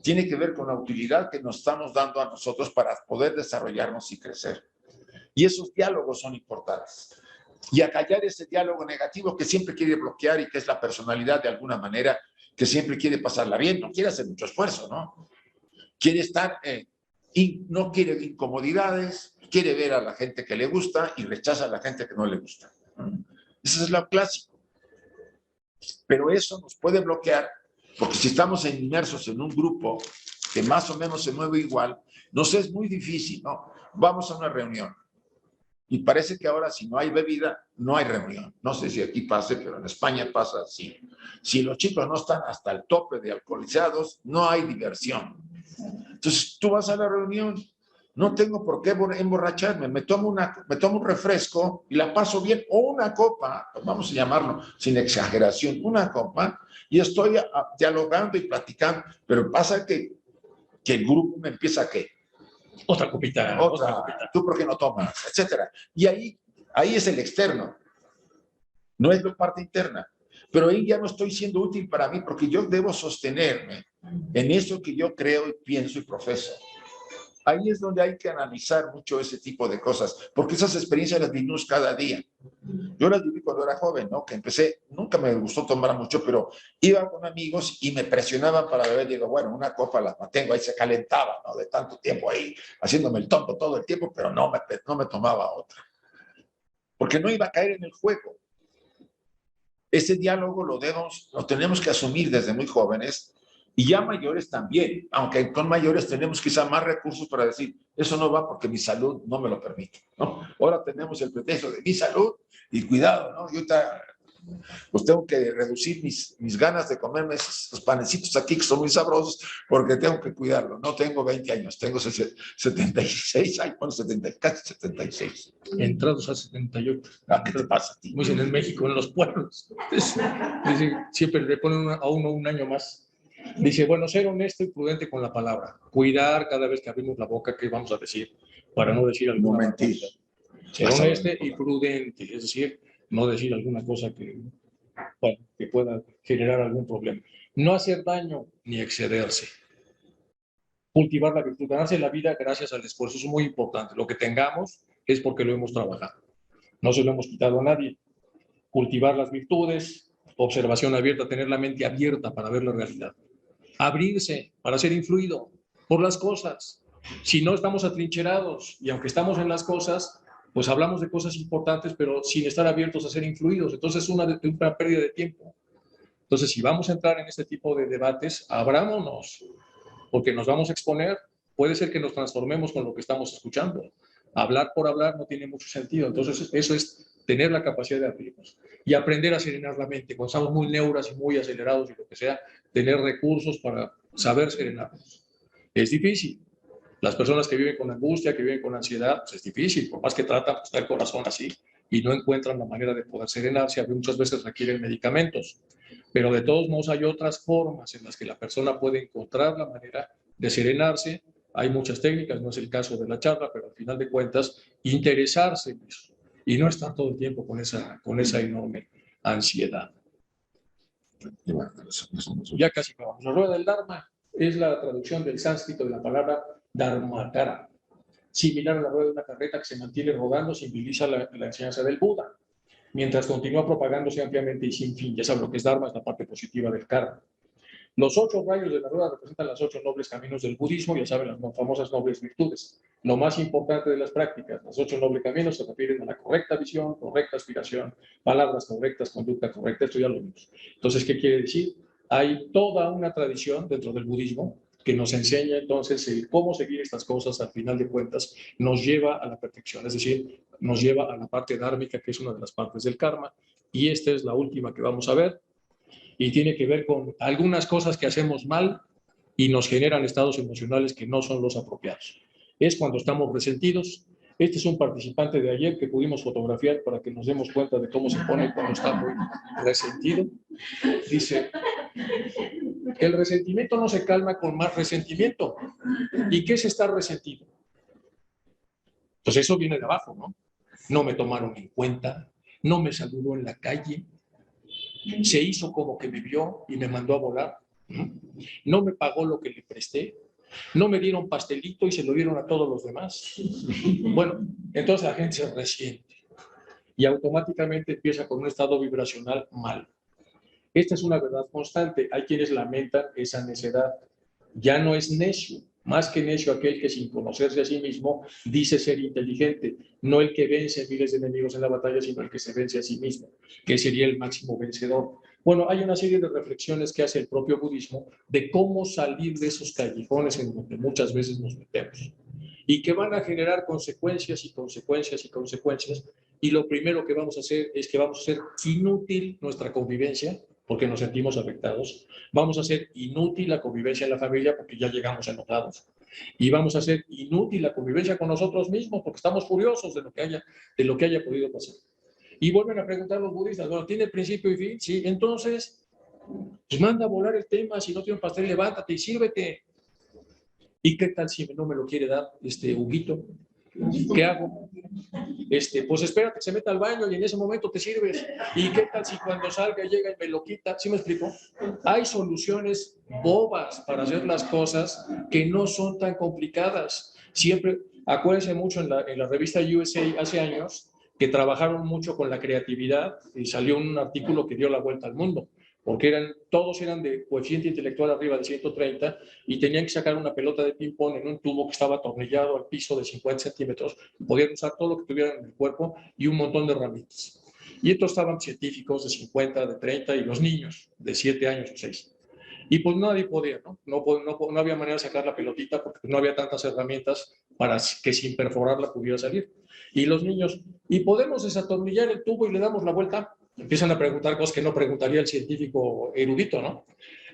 tiene que ver con la utilidad que nos estamos dando a nosotros para poder desarrollarnos y crecer. Y esos diálogos son importantes. Y acallar ese diálogo negativo que siempre quiere bloquear y que es la personalidad de alguna manera, que siempre quiere pasarla bien, no quiere hacer mucho esfuerzo, ¿no? Quiere estar, no quiere incomodidades, quiere ver a la gente que le gusta y rechaza a la gente que no le gusta. Eso es lo clásico. Pero eso nos puede bloquear, porque si estamos inmersos en un grupo que más o menos se mueve igual, nos es muy difícil, ¿no? Vamos a una reunión y parece que ahora si no hay bebida, no hay reunión. No sé si aquí pase, pero en España pasa así. Si los chicos no están hasta el tope de alcoholizados, no hay diversión. Entonces tú vas a la reunión, no tengo por qué emborracharme, me tomo un refresco y la paso bien, o una copa, vamos a llamarlo sin exageración, una copa, y estoy dialogando y platicando, pero pasa que el grupo me empieza a ¿qué? Otra copita. Tú por qué no tomas, etcétera. Y ahí es el externo, no es la parte interna. Pero ahí ya no estoy siendo útil para mí porque yo debo sostenerme en eso que yo creo y pienso y profeso. Ahí es donde hay que analizar mucho ese tipo de cosas, porque esas experiencias las vivimos cada día. Yo las viví cuando era joven, ¿no? Que empecé, nunca me gustó tomar mucho, pero iba con amigos y me presionaban para beber. Digo, bueno, una copa la mantengo, ahí se calentaba, ¿no? De tanto tiempo ahí, haciéndome el tonto todo el tiempo, pero no me tomaba otra. Porque no iba a caer en el juego. Ese diálogo lo tenemos que asumir desde muy jóvenes, y ya mayores también, aunque con mayores tenemos quizá más recursos para decir, eso no va porque mi salud no me lo permite, ¿no? Ahora tenemos el pretexto de mi salud y cuidado, ¿no? Yo pues tengo que reducir mis ganas de comerme esos panecitos aquí que son muy sabrosos porque tengo que cuidarlo. No tengo 20 años, tengo 76 años, bueno, casi 76. Entrados a 78. ¿Qué te pasa a ti? Muy bien, en México, en los pueblos. Siempre le ponen a uno un año más. Dice, bueno, ser honesto y prudente con la palabra. Cuidar cada vez que abrimos la boca qué vamos a decir, para no decir Un alguna momentito. barbaridad. Ser honesto y prudente, es decir, no decir alguna cosa que, bueno, que pueda generar algún problema. No hacer daño ni excederse. Cultivar la virtud, ganarse la vida gracias al esfuerzo, eso es muy importante. Lo que tengamos es porque lo hemos trabajado. No se lo hemos quitado a nadie. Cultivar las virtudes, observación abierta, tener la mente abierta para ver la realidad. Abrirse para ser influido por las cosas. Si no estamos atrincherados y aunque estamos en las cosas, pues hablamos de cosas importantes, pero sin estar abiertos a ser influidos. Entonces es una pérdida de tiempo. Entonces, si vamos a entrar en este tipo de debates, abrámonos, porque nos vamos a exponer. Puede ser que nos transformemos con lo que estamos escuchando. Hablar por hablar no tiene mucho sentido. Entonces, eso es tener la capacidad de abrirnos y aprender a serenar la mente. Cuando estamos muy neuras y muy acelerados y lo que sea, tener recursos para saber serenarnos. Es difícil. Las personas que viven con angustia, que viven con ansiedad, pues es difícil. Por más que tratan, pues está el corazón así y no encuentran la manera de poder serenarse. Muchas veces requieren medicamentos. Pero de todos modos hay otras formas en las que la persona puede encontrar la manera de serenarse. Hay muchas técnicas, no es el caso de la charla, pero al final de cuentas, interesarse en eso y no estar todo el tiempo con esa enorme ansiedad. Ya casi acabamos. La rueda del Dharma es la traducción del sánscrito de la palabra Dharmakara. Similar a la rueda de una carreta que se mantiene rodando, simboliza la enseñanza del Buda, mientras continúa propagándose ampliamente y sin fin. Ya saben lo que es Dharma, es la parte positiva del karma. Los 8 rayos de la rueda representan los 8 nobles caminos del budismo, ya saben, las famosas nobles virtudes. Lo más importante de las prácticas, los 8 nobles caminos se refieren a la correcta visión, correcta aspiración, palabras correctas, conducta correcta, esto ya lo vimos. Entonces, ¿qué quiere decir? Hay toda una tradición dentro del budismo que nos enseña entonces cómo seguir estas cosas, al final de cuentas, nos lleva a la perfección, es decir, nos lleva a la parte dármica, que es una de las partes del karma, y esta es la última que vamos a ver, y tiene que ver con algunas cosas que hacemos mal y nos generan estados emocionales que no son los apropiados. Es cuando estamos resentidos. Este es un participante de ayer que pudimos fotografiar para que nos demos cuenta de cómo se pone cuando está muy resentido. Dice, el resentimiento no se calma con más resentimiento. ¿Y qué es estar resentido? Pues eso viene de abajo, ¿no? No me tomaron en cuenta, no me saludó en la calle, se hizo como que me vio y me mandó a volar, no me pagó lo que le presté, no me dieron pastelito y se lo dieron a todos los demás. Bueno, entonces la gente se resiente y automáticamente empieza con un estado vibracional mal. Esta es una verdad constante. Hay quienes lamentan esa necedad. Ya no es necio, más que necio aquel que sin conocerse a sí mismo dice ser inteligente, no el que vence miles de enemigos en la batalla, sino el que se vence a sí mismo, que sería el máximo vencedor. Bueno, hay una serie de reflexiones que hace el propio budismo de cómo salir de esos callejones en donde muchas veces nos metemos y que van a generar consecuencias y consecuencias y consecuencias. Y lo primero que vamos a hacer es que vamos a hacer inútil nuestra convivencia porque nos sentimos afectados. Vamos a hacer inútil la convivencia en la familia porque ya llegamos enojados. Y vamos a hacer inútil la convivencia con nosotros mismos porque estamos furiosos de lo que haya podido pasar. Y vuelven a preguntar los budistas, bueno, ¿tiene principio y fin? Sí, entonces, pues manda a volar el tema, si no tiene un pastel, levántate y sírvete. ¿Y qué tal si no me lo quiere dar Huguito? ¿Qué hago? Pues espérate que se meta al baño y en ese momento te sirves. ¿Y qué tal si cuando salga llega y me lo quita? ¿Sí me explico? Hay soluciones bobas para hacer las cosas que no son tan complicadas. Siempre, acuérdense mucho en la revista USA hace años que trabajaron mucho con la creatividad y salió un artículo que dio la vuelta al mundo, porque todos eran de coeficiente intelectual arriba de 130 y tenían que sacar una pelota de ping-pong en un tubo que estaba atornillado al piso de 50 centímetros. Podían usar todo lo que tuvieran en el cuerpo y un montón de herramientas. Y estos estaban científicos de 50, de 30 y los niños de 7 años o 6. Y pues nadie podía, ¿no? No había manera de sacar la pelotita porque no había tantas herramientas para que sin perforarla pudiera salir. Y los niños, ¿y podemos desatornillar el tubo y le damos la vuelta? Empiezan a preguntar cosas que no preguntaría el científico erudito, ¿no?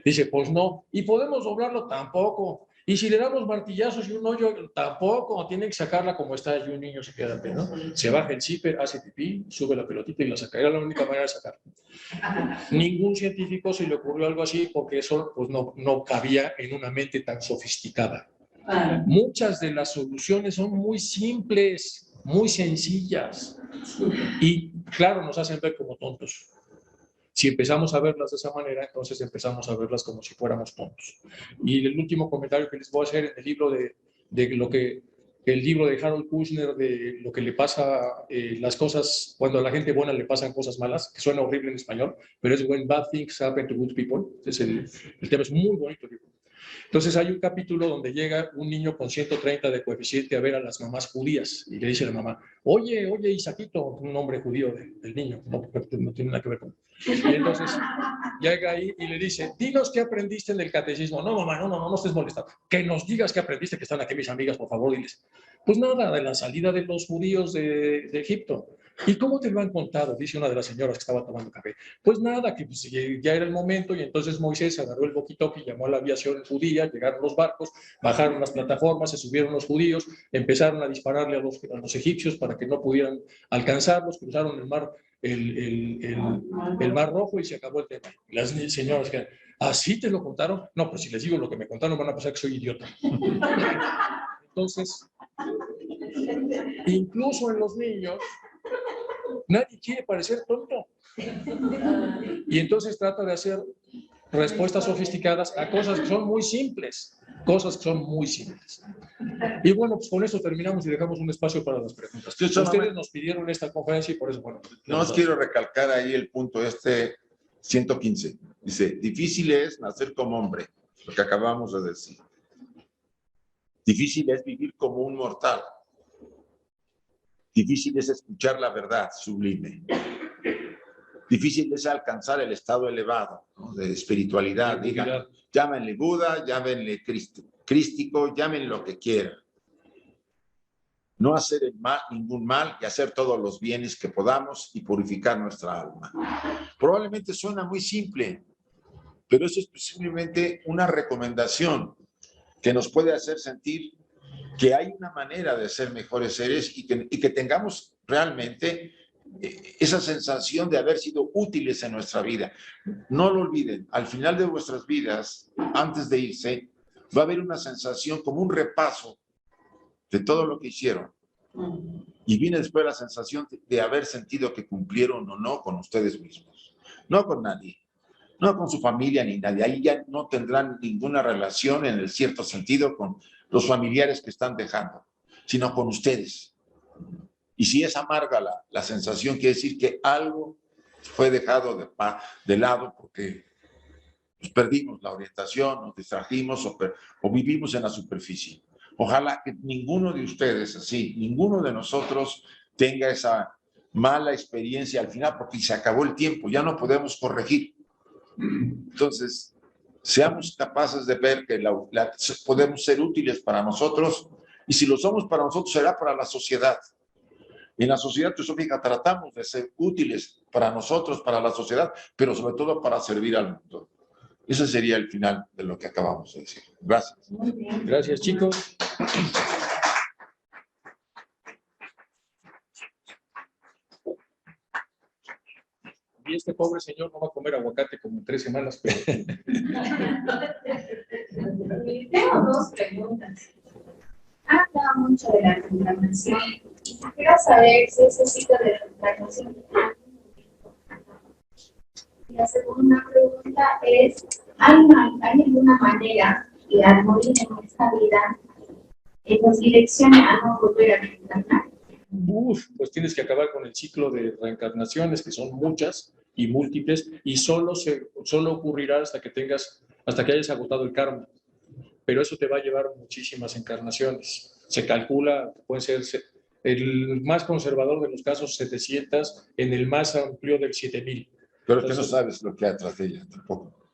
Dice, pues no. ¿Y podemos doblarlo? Tampoco. Y si le damos martillazos y un hoyo, tampoco, tienen que sacarla como está, y un niño se queda, ¿no? Se baja el zipper, hace pipí, sube la pelotita y la saca. Era la única manera de sacarla. Ningún científico se le ocurrió algo así porque eso pues, no cabía en una mente tan sofisticada. Muchas de las soluciones son muy simples, muy sencillas y claro, nos hacen ver como tontos. Si empezamos a verlas de esa manera, entonces empezamos a verlas como si fuéramos tontos. Y el último comentario que les voy a hacer en el libro el libro de Harold Kushner, de lo que le pasa, las cosas, cuando a la gente buena le pasan cosas malas, que suena horrible en español, pero es When Bad Things Happen to Good People. El tema es muy bonito el libro. Entonces hay un capítulo donde llega un niño con 130 de coeficiente a ver a las mamás judías y le dice a la mamá, oye, Isaquito, un nombre judío del niño, no tiene nada que ver con... Y entonces llega ahí y le dice, dinos qué aprendiste en el catecismo. No, mamá, no estés molestando. Que nos digas qué aprendiste, que están aquí mis amigas, por favor, diles. Pues nada, de la salida de los judíos de Egipto. ¿Y cómo te lo han contado? Dice una de las señoras que estaba tomando café. Pues nada, que pues, ya era el momento y entonces Moisés agarró el walkie-talkie, llamó a la aviación judía, llegaron los barcos, bajaron las plataformas, se subieron los judíos, empezaron a dispararle a los egipcios para que no pudieran alcanzarlos, cruzaron el mar, el mar Rojo y se acabó el tema. Las señoras que ¿así te lo contaron? No, pues si les digo lo que me contaron van a pensar que soy idiota. Entonces, incluso en los niños, nadie quiere parecer tonto. Y entonces trata de hacer respuestas sofisticadas a cosas que son muy simples. Cosas que son muy simples. Y bueno, pues con eso terminamos y dejamos un espacio para las preguntas. Ustedes nos pidieron esta conferencia y por eso, bueno. No os quiero recalcar ahí el punto 115. Dice, difícil es nacer como hombre, lo que acabamos de decir. Difícil es vivir como un mortal. Difícil es escuchar la verdad sublime. Difícil es alcanzar el estado elevado, ¿no? De espiritualidad. Digan, llámenle Buda, llámenle crístico, llámenle lo que quieran. No hacer ningún mal y hacer todos los bienes que podamos y purificar nuestra alma. Probablemente suena muy simple, pero eso es posiblemente una recomendación que nos puede hacer sentir que hay una manera de ser mejores seres y que tengamos realmente esa sensación de haber sido útiles en nuestra vida. No lo olviden, al final de vuestras vidas, antes de irse, va a haber una sensación como un repaso de todo lo que hicieron. Y viene después la sensación de haber sentido que cumplieron o no con ustedes mismos. No con nadie, no con su familia ni nadie. Ahí ya no tendrán ninguna relación en el cierto sentido con los familiares que están dejando, sino con ustedes. Y si es amarga la sensación, quiere decir que algo fue dejado de lado porque pues, perdimos la orientación, nos distrajimos o vivimos en la superficie. Ojalá que ninguno de ustedes, así, ninguno de nosotros tenga esa mala experiencia al final porque se acabó el tiempo, ya no podemos corregir. Entonces, seamos capaces de ver que podemos ser útiles para nosotros y si lo somos para nosotros será para la sociedad. En la sociedad teosófica tratamos de ser útiles para nosotros, para la sociedad, pero sobre todo para servir al mundo. Ese sería el final de lo que acabamos de decir. Gracias. Muy bien. Gracias, chicos. Y este pobre señor no va a comer aguacate como en 3 semanas, pero... Tengo 2 preguntas. Ha hablado mucho de la reencarnación. Quisiera saber si ese ciclo de reencarnación. La segunda pregunta es, ¿hay alguna manera de al morir en esta vida nos direccione a no volver a reencarnar? Pues tienes que acabar con el ciclo de reencarnaciones, que son muchas y múltiples, y solo ocurrirá hasta que hayas agotado el karma. Pero eso te va a llevar muchísimas encarnaciones. Se calcula, puede ser el más conservador de los casos 700, en el más amplio del 7000. Pero entonces, que no sabes lo que hay atrás de ella tampoco.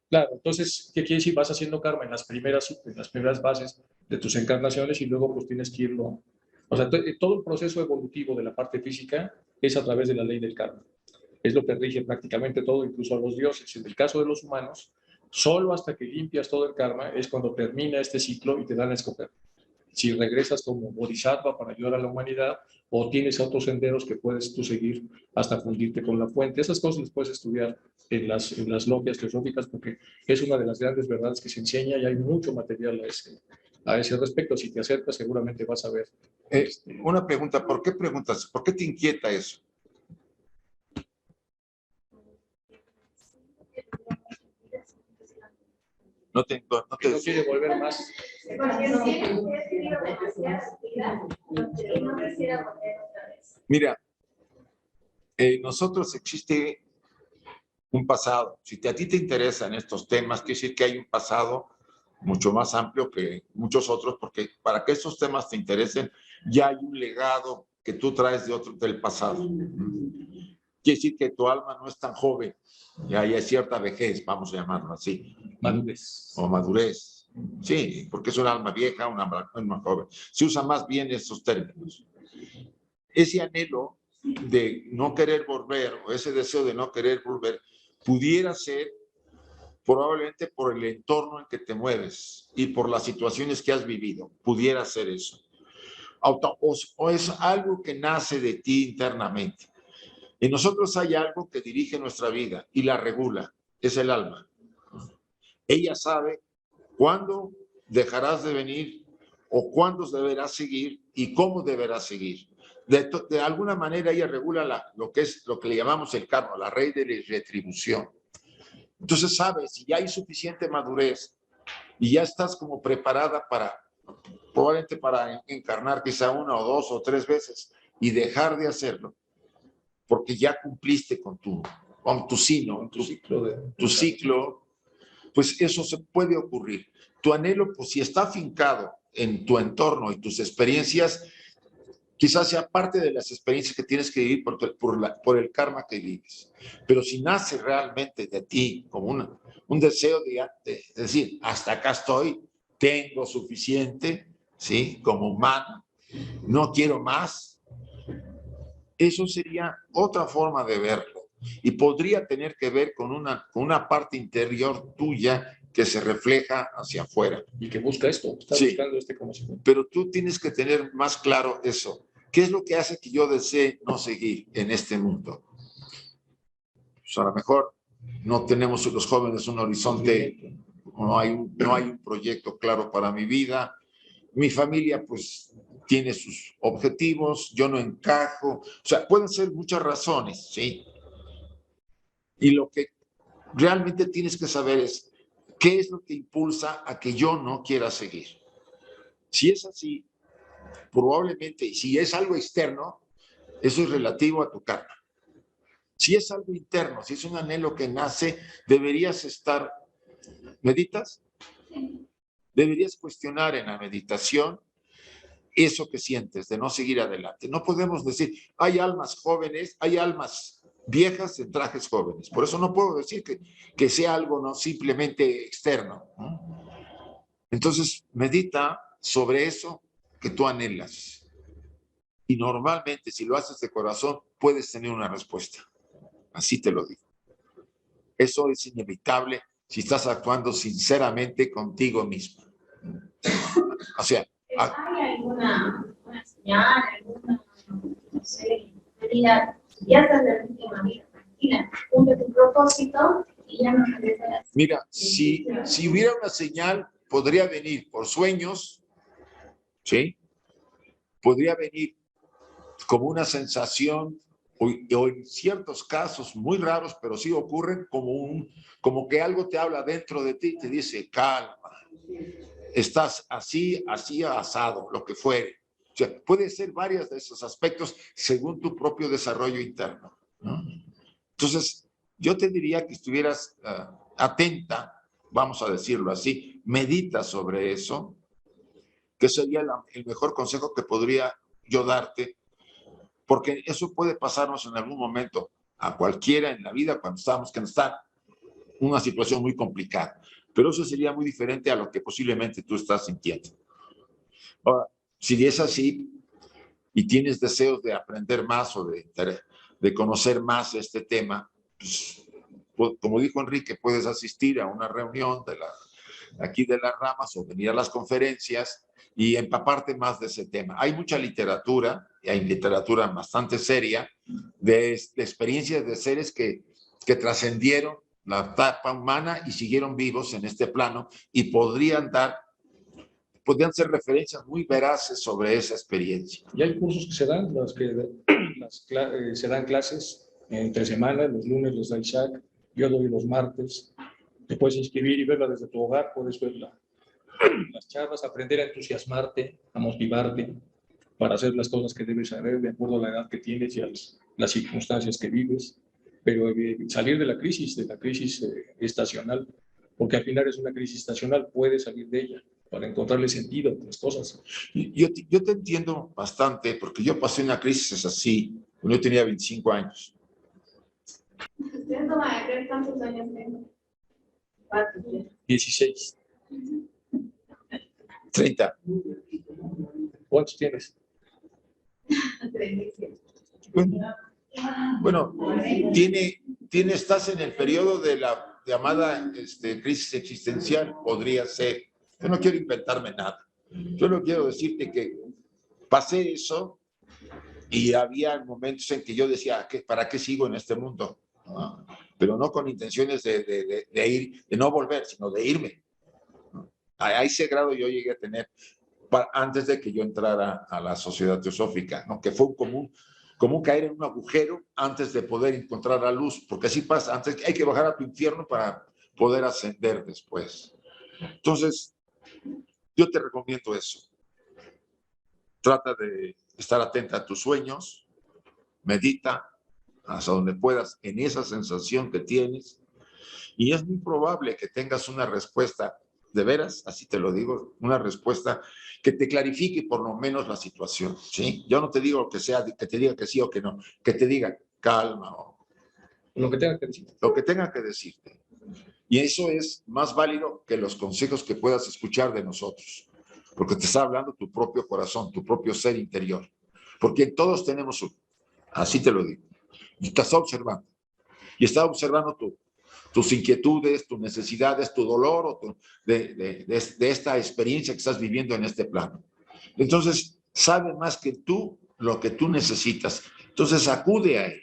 Claro, entonces, ¿qué quiere decir? Vas haciendo karma en las primeras bases de tus encarnaciones y luego pues tienes que irlo. O sea, todo el proceso evolutivo de la parte física es a través de la ley del karma. Es lo que rige prácticamente todo, incluso a los dioses. En el caso de los humanos, Solo hasta que limpias todo el karma es cuando termina este ciclo y te dan a escoger. Si regresas como bodhisattva para ayudar a la humanidad o tienes otros senderos que puedes tú seguir hasta fundirte con la fuente. Esas cosas las puedes estudiar en las logias teosóficas porque es una de las grandes verdades que se enseña y hay mucho material a ese respecto. Si te acercas seguramente vas a ver. Una pregunta, ¿por qué preguntas? ¿Por qué te inquieta eso? No No quiere volver más. Porque siempre he tenido demasiada actividad y no quisiera volver otra vez. Mira, nosotros existe un pasado. Si a ti te interesan estos temas, quiere decir que hay un pasado mucho más amplio que muchos otros, porque para que estos temas te interesen, ya hay un legado que tú traes del pasado. Quiere decir que tu alma no es tan joven, ya hay cierta vejez, vamos a llamarlo así. Madurez. O madurez. Sí, porque es un alma vieja, una alma joven. Se usa más bien estos términos. Ese anhelo de no querer volver, o ese deseo de no querer volver, pudiera ser probablemente por el entorno en que te mueves y por las situaciones que has vivido. Pudiera ser eso. O es algo que nace de ti internamente. En nosotros hay algo que dirige nuestra vida y la regula. Es el alma. Ella sabe cuándo dejarás de venir o cuándo deberás seguir y cómo deberás seguir. De alguna manera ella regula lo que le llamamos el karma, la ley de la retribución. Entonces sabes, si ya hay suficiente madurez y ya estás como preparada probablemente para encarnar quizá 1 o 2 o 3 veces y dejar de hacerlo, porque ya cumpliste con tu sino, tu ciclo, pues eso se puede ocurrir. Tu anhelo, pues si está afincado en tu entorno y tus experiencias, quizás sea parte de las experiencias que tienes que vivir por el karma que vives. Pero si nace realmente de ti como un deseo de decir, hasta acá estoy, tengo suficiente, ¿sí? Como humano, no quiero más, eso sería otra forma de verlo. Y podría tener que ver con una parte interior tuya que se refleja hacia afuera. Y que busca esto, está Sí, buscando este conocimiento. pero tú tienes que tener más claro eso. ¿Qué es lo que hace que yo desee no seguir en este mundo? Pues a lo mejor no tenemos los jóvenes un horizonte, no hay un proyecto claro para mi vida. Mi familia, pues, tiene sus objetivos, yo no encajo. O sea, pueden ser muchas razones, ¿sí? Y lo que realmente tienes que saber es qué es lo que impulsa a que yo no quiera seguir. Si es así, probablemente, y si es algo externo, eso es relativo a tu karma. Si es algo interno, si es un anhelo que nace, deberías estar, ¿meditas? Deberías cuestionar en la meditación eso que sientes de no seguir adelante. No podemos decir, hay almas jóvenes, hay almas viejas en trajes jóvenes. Por eso no puedo decir que sea algo no simplemente externo, ¿no? Entonces, medita sobre eso que tú anhelas. Y normalmente, si lo haces de corazón, puedes tener una respuesta. Así te lo digo. Eso es inevitable si estás actuando sinceramente contigo mismo. O sea, ¿hay alguna señal, alguna, no sé, medida? Ya estás de la última vida, tranquila, cumple tu propósito y ya no regresarás. Mira, si hubiera una señal, podría venir por sueños, ¿sí? Podría venir como una sensación, o en ciertos casos muy raros, pero sí ocurren, como que algo te habla dentro de ti y te dice, calma, estás así asado, lo que fuere. O sea, puede ser varios de esos aspectos según tu propio desarrollo interno, ¿no? Entonces, yo te diría que estuvieras atenta, vamos a decirlo así, medita sobre eso, que sería el mejor consejo que podría yo darte, porque eso puede pasarnos en algún momento a cualquiera en la vida cuando estamos, que está en una situación muy complicada. Pero eso sería muy diferente a lo que posiblemente tú estás sintiendo. Ahora, si es así y tienes deseos de aprender más o de conocer más este tema, pues, como dijo Enrique, puedes asistir a una reunión aquí de las ramas o venir a las conferencias y empaparte más de ese tema. Hay mucha literatura, y hay literatura bastante seria, de experiencias de seres que trascendieron la etapa humana y siguieron vivos en este plano y podrían ser referencias muy veraces sobre esa experiencia. Y hay cursos que se dan, se dan clases entre semanas, los lunes los da Isaac, yo doy los martes. Te puedes inscribir y verla desde tu hogar, puedes ver las charlas, aprender a entusiasmarte, a motivarte para hacer las cosas que debes saber de acuerdo a la edad que tienes y a las circunstancias que vives, pero salir de la crisis estacional, porque al final es una crisis estacional, puedes salir de ella para encontrarle sentido a las cosas. Yo te entiendo bastante, porque yo pasé una crisis así cuando yo tenía 25 años. ¿Usted no va a ver cuántos años tengo? 16. 30. ¿Cuántos tienes? 37. Bueno, estás en el periodo de la llamada crisis existencial, podría ser. Yo no quiero inventarme nada. Yo no quiero decirte que pasé eso y había momentos en que yo decía, ¿para qué sigo en este mundo? Pero no con intenciones de no volver, sino de irme. A ese grado yo llegué a tener antes de que yo entrara a la Sociedad Teosófica, ¿no? Que fue como caer en un agujero antes de poder encontrar la luz, porque así pasa, antes hay que bajar a tu infierno para poder ascender después. Entonces, yo te recomiendo eso. Trata de estar atenta a tus sueños, medita hasta donde puedas en esa sensación que tienes, y es muy probable que tengas una respuesta, de veras, así te lo digo, una respuesta que te clarifique por lo menos la situación, ¿sí? Yo no te digo que te diga que sí o que no, que te diga calma o lo que tenga que decirte. Lo que tenga que decirte. Y eso es más válido que los consejos que puedas escuchar de nosotros, porque te está hablando tu propio corazón, tu propio ser interior, porque todos tenemos uno, así te lo digo, y te está observando, y está observando tus inquietudes, tus necesidades, tu dolor o de esta experiencia que estás viviendo en este plano. Entonces, sabe más que tú lo que tú necesitas. Entonces, acude a él,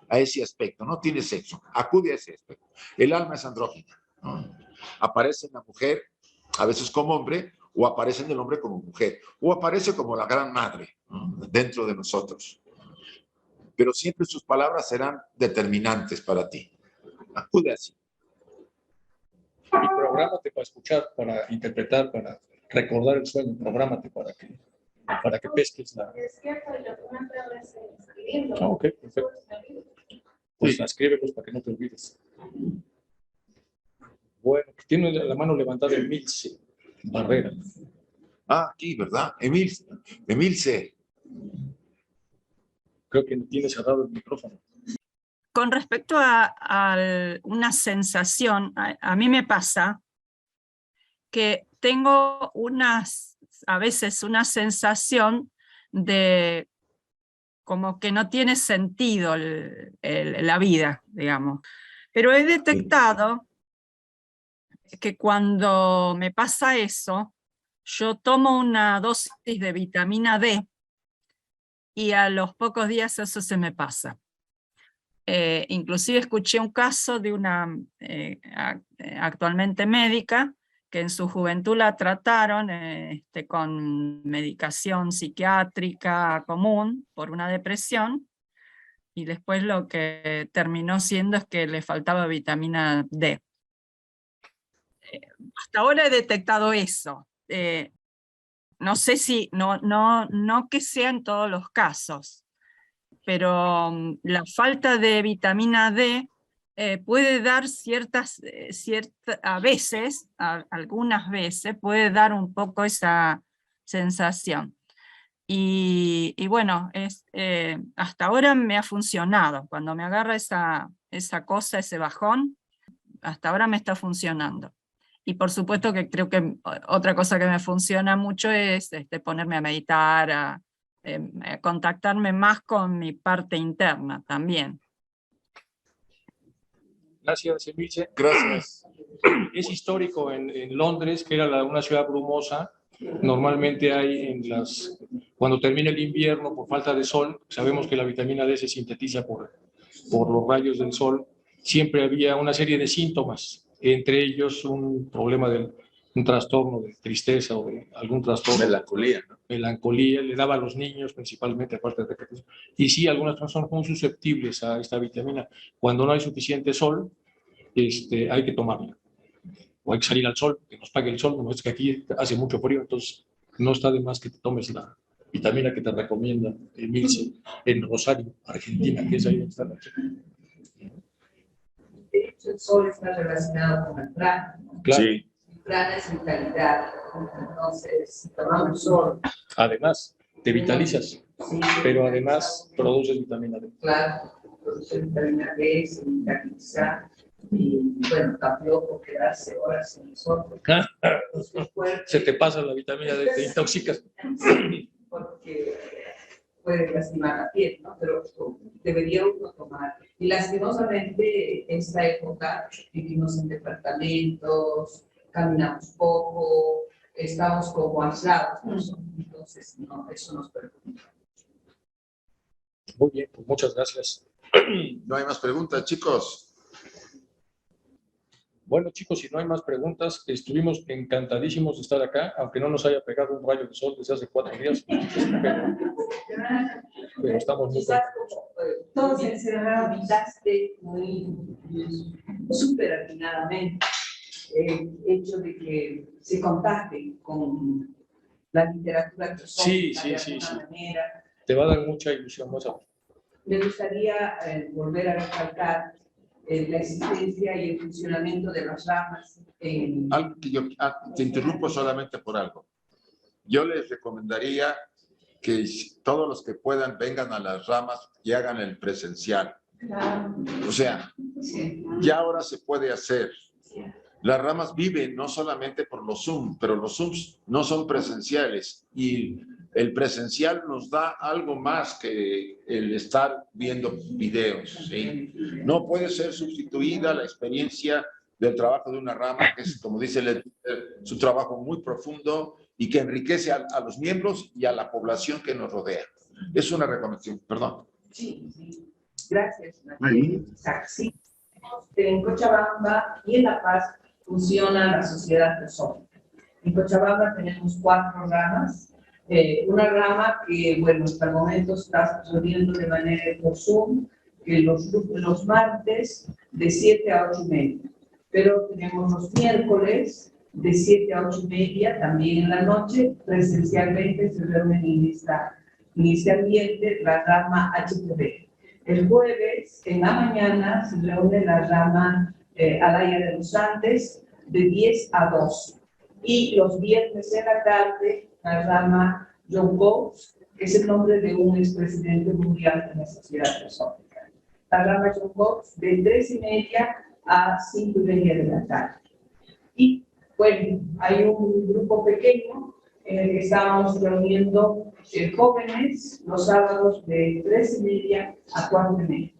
a ese aspecto. No tiene sexo, acude a ese aspecto. El alma es andrógina, ¿no? Aparece en la mujer, a veces como hombre, o aparece en el hombre como mujer, o aparece como la gran madre, ¿no? Dentro de nosotros. Pero siempre sus palabras serán determinantes para ti. Acude así. Y prográmate para escuchar, para interpretar, para recordar el sueño. Prográmate para que pesques la... Es cierto, yo una vez escribiendo. Ok, perfecto. Pues Sí. escríbelos para que no te olvides. Bueno, tiene la mano levantada Emilce Barrera. Aquí, ¿verdad? Emilce. Creo que tiene cerrado el micrófono. Con respecto a una sensación, a mí me pasa que tengo a veces una sensación de como que no tiene sentido la vida, digamos. Pero he detectado que cuando me pasa eso, yo tomo una dosis de vitamina D y a los pocos días eso se me pasa. Inclusive escuché un caso de una actualmente médica que en su juventud la trataron con medicación psiquiátrica común por una depresión y después lo que terminó siendo es que le faltaba vitamina D. Hasta ahora he detectado eso. No sé si, no que sea en todos los casos, pero la falta de vitamina D puede dar algunas veces, puede dar un poco esa sensación. Y bueno, hasta ahora me ha funcionado. Cuando me agarra esa cosa, ese bajón, hasta ahora me está funcionando. Y por supuesto que creo que otra cosa que me funciona mucho es ponerme a meditar, a contactarme más con mi parte interna también. Gracias, Emilce. Gracias. Es histórico en Londres, que era una ciudad brumosa. Normalmente hay cuando termina el invierno por falta de sol, sabemos que la vitamina D se sintetiza por los rayos del sol. Siempre había una serie de síntomas, entre ellos un problema un trastorno de tristeza o de algún trastorno. Melancolía, ¿no? Melancolía, le daba a los niños principalmente, aparte de que... Y sí, algunas personas son susceptibles a esta vitamina. Cuando no hay suficiente sol, hay que tomarla. O hay que salir al sol, que nos pague el sol, como es que aquí hace mucho frío, entonces no está de más que te tomes la vitamina que te recomienda Emilce en Rosario, Argentina, que es ahí donde está la chica. De hecho, el sol está relacionado con el prana, ¿no? Claro. Sí. El prana es vitalidad, entonces, si tomamos sol, Además, te vitalizas, sí, pero además produces vitamina D. claro, produce vitamina D, se vitaliza, y bueno, tampoco quedarse horas en el sol, porque el cuerpo, Se te pasa la vitamina D, te intoxicas. porque puede lastimar la piel, ¿no? Pero debería uno tomar. Y lastimosamente, en esta época vivimos en departamentos, caminamos poco, estamos como aislados, ¿no? Entonces, no, eso nos perjudica. Muy bien, pues muchas gracias. No hay más preguntas, chicos. Bueno, chicos, si no hay más preguntas, estuvimos encantadísimos de estar acá, aunque no nos haya pegado un rayo de sol desde hace 4 días, pero estamos muy Quizás como todos encerrados, invitaste muy súper atinadamente el hecho de que se contacten con la literatura que son Sí, de sí, alguna sí. manera. Te va a dar mucha ilusión, vas a ver. Me gustaría volver a recalcar la existencia y el funcionamiento de las ramas en Algo que te interrumpo solamente por algo. Yo les recomendaría que todos los que puedan vengan a las ramas y hagan el presencial. O sea, sí. ya ahora se puede hacer. Las ramas viven no solamente por los Zoom, pero los Zooms no son presenciales y el presencial nos da algo más que el estar viendo videos, ¿sí? No puede ser sustituida la experiencia del trabajo de una rama, que es, como dice su trabajo muy profundo y que enriquece a los miembros y a la población que nos rodea. Es una recomendación, perdón. Sí, sí. Gracias. Sí. En Cochabamba y en La Paz funciona la sociedad teosófica. En Cochabamba tenemos 4 ramas. Una rama que, bueno, hasta el momento está sucediendo de manera por Zoom, que los martes de 7 a 8:30. Pero tenemos los miércoles de 7 a 8:30, también en la noche, presencialmente se reúnen en este ambiente la rama HTV. El jueves, en la mañana, se reúne la rama Alaya de los Andes de 10 a 12. Y los viernes en la tarde, la rama John Bowles, que es el nombre de un expresidente mundial de la sociedad teosófica. La rama John Bowles de 3:30 a 5:30 de la tarde. Y bueno, hay un grupo pequeño en el que estamos reuniendo jóvenes los sábados de 3:30 a 4:30.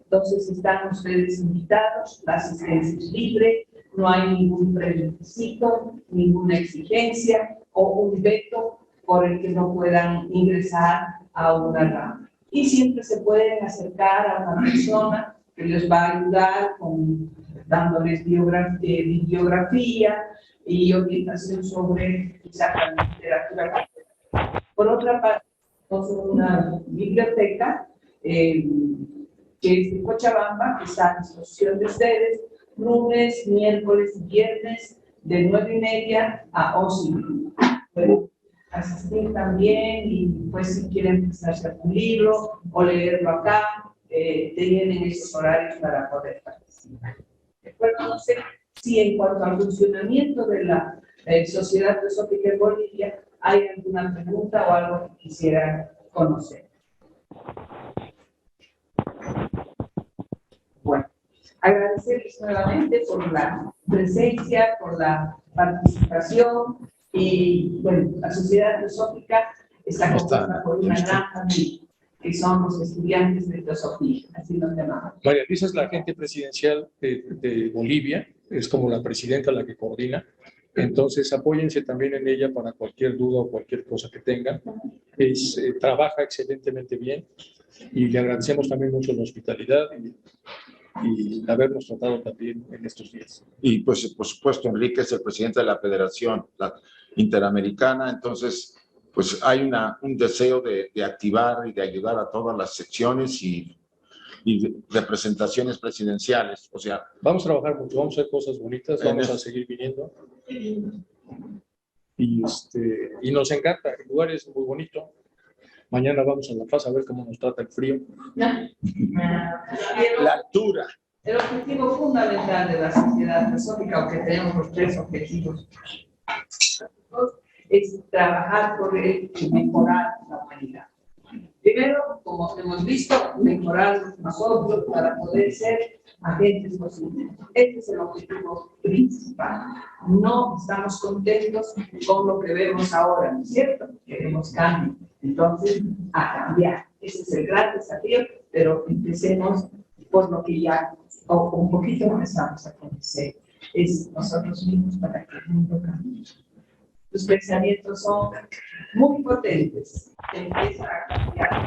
Entonces están ustedes invitados, la asistencia es libre, no hay ningún prerequisito, ninguna exigencia o un veto por el que no puedan ingresar a una rama. Y siempre se pueden acercar a una persona que les va a ayudar dándoles bibliografía y orientación sobre quizás la literatura. Por otra parte, tenemos una biblioteca que es de Cochabamba, que está a disposición de ustedes, lunes, miércoles y viernes, de 9:30 a 11:30. Pueden asistir también y pues si quieren empezarse algún libro o leerlo acá, tienen esos horarios para poder participar. Bueno, no sé si en cuanto al funcionamiento de la Sociedad Teosófica en Bolivia hay alguna pregunta o algo que quisiera conocer. Bueno, agradecerles nuevamente por la presencia, por la participación y bueno, la Sociedad Teosófica está compuesta por una gran familia. que son los estudiantes de filosofía, así nos llamamos. María Luisa es la agente presidencial de Bolivia, es como la presidenta la que coordina. Entonces, apóyense también en ella para cualquier duda o cualquier cosa que tengan. Trabaja excelentemente bien y le agradecemos también mucho la hospitalidad y habernos tratado también en estos días. Y pues, por supuesto, Enrique es el presidente de la Federación Interamericana, entonces, pues hay un deseo de activar y de ayudar a todas las secciones y representaciones presidenciales. O sea, vamos a trabajar mucho, vamos a hacer cosas bonitas, vamos a seguir viniendo. Y nos encanta, el lugar es muy bonito. Mañana vamos a La Paz a ver cómo nos trata el frío. La altura. El objetivo fundamental de la Sociedad Teosófica, aunque tenemos los 3 objetivos, es trabajar por mejorar la humanidad. Primero, como hemos visto, mejorar nosotros para poder ser agentes posibles. Este es el objetivo principal. No estamos contentos con lo que vemos ahora, ¿no es cierto? Queremos cambio. Entonces, a cambiar. Ese es el gran desafío, pero empecemos por lo que ya, o un poquito empezamos a conocer, es nosotros mismos para que el mundo cambie. Los pensamientos son muy potentes. Empieza a cambiar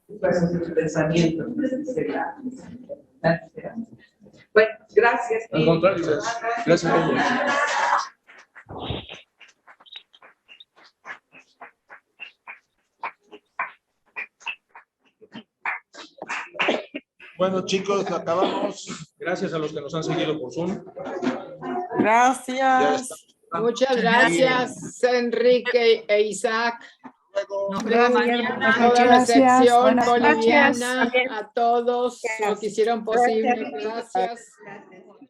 los pensamientos. Bueno, gracias. Al contrario, gracias a ella. Bueno, chicos, acabamos. Gracias a los que nos han seguido por Zoom. Gracias. Muchas gracias, Enrique e Isaac. Nos vemos mañana. A toda la sección Buenas noches. boliviana, a todos los que hicieron posible. Gracias.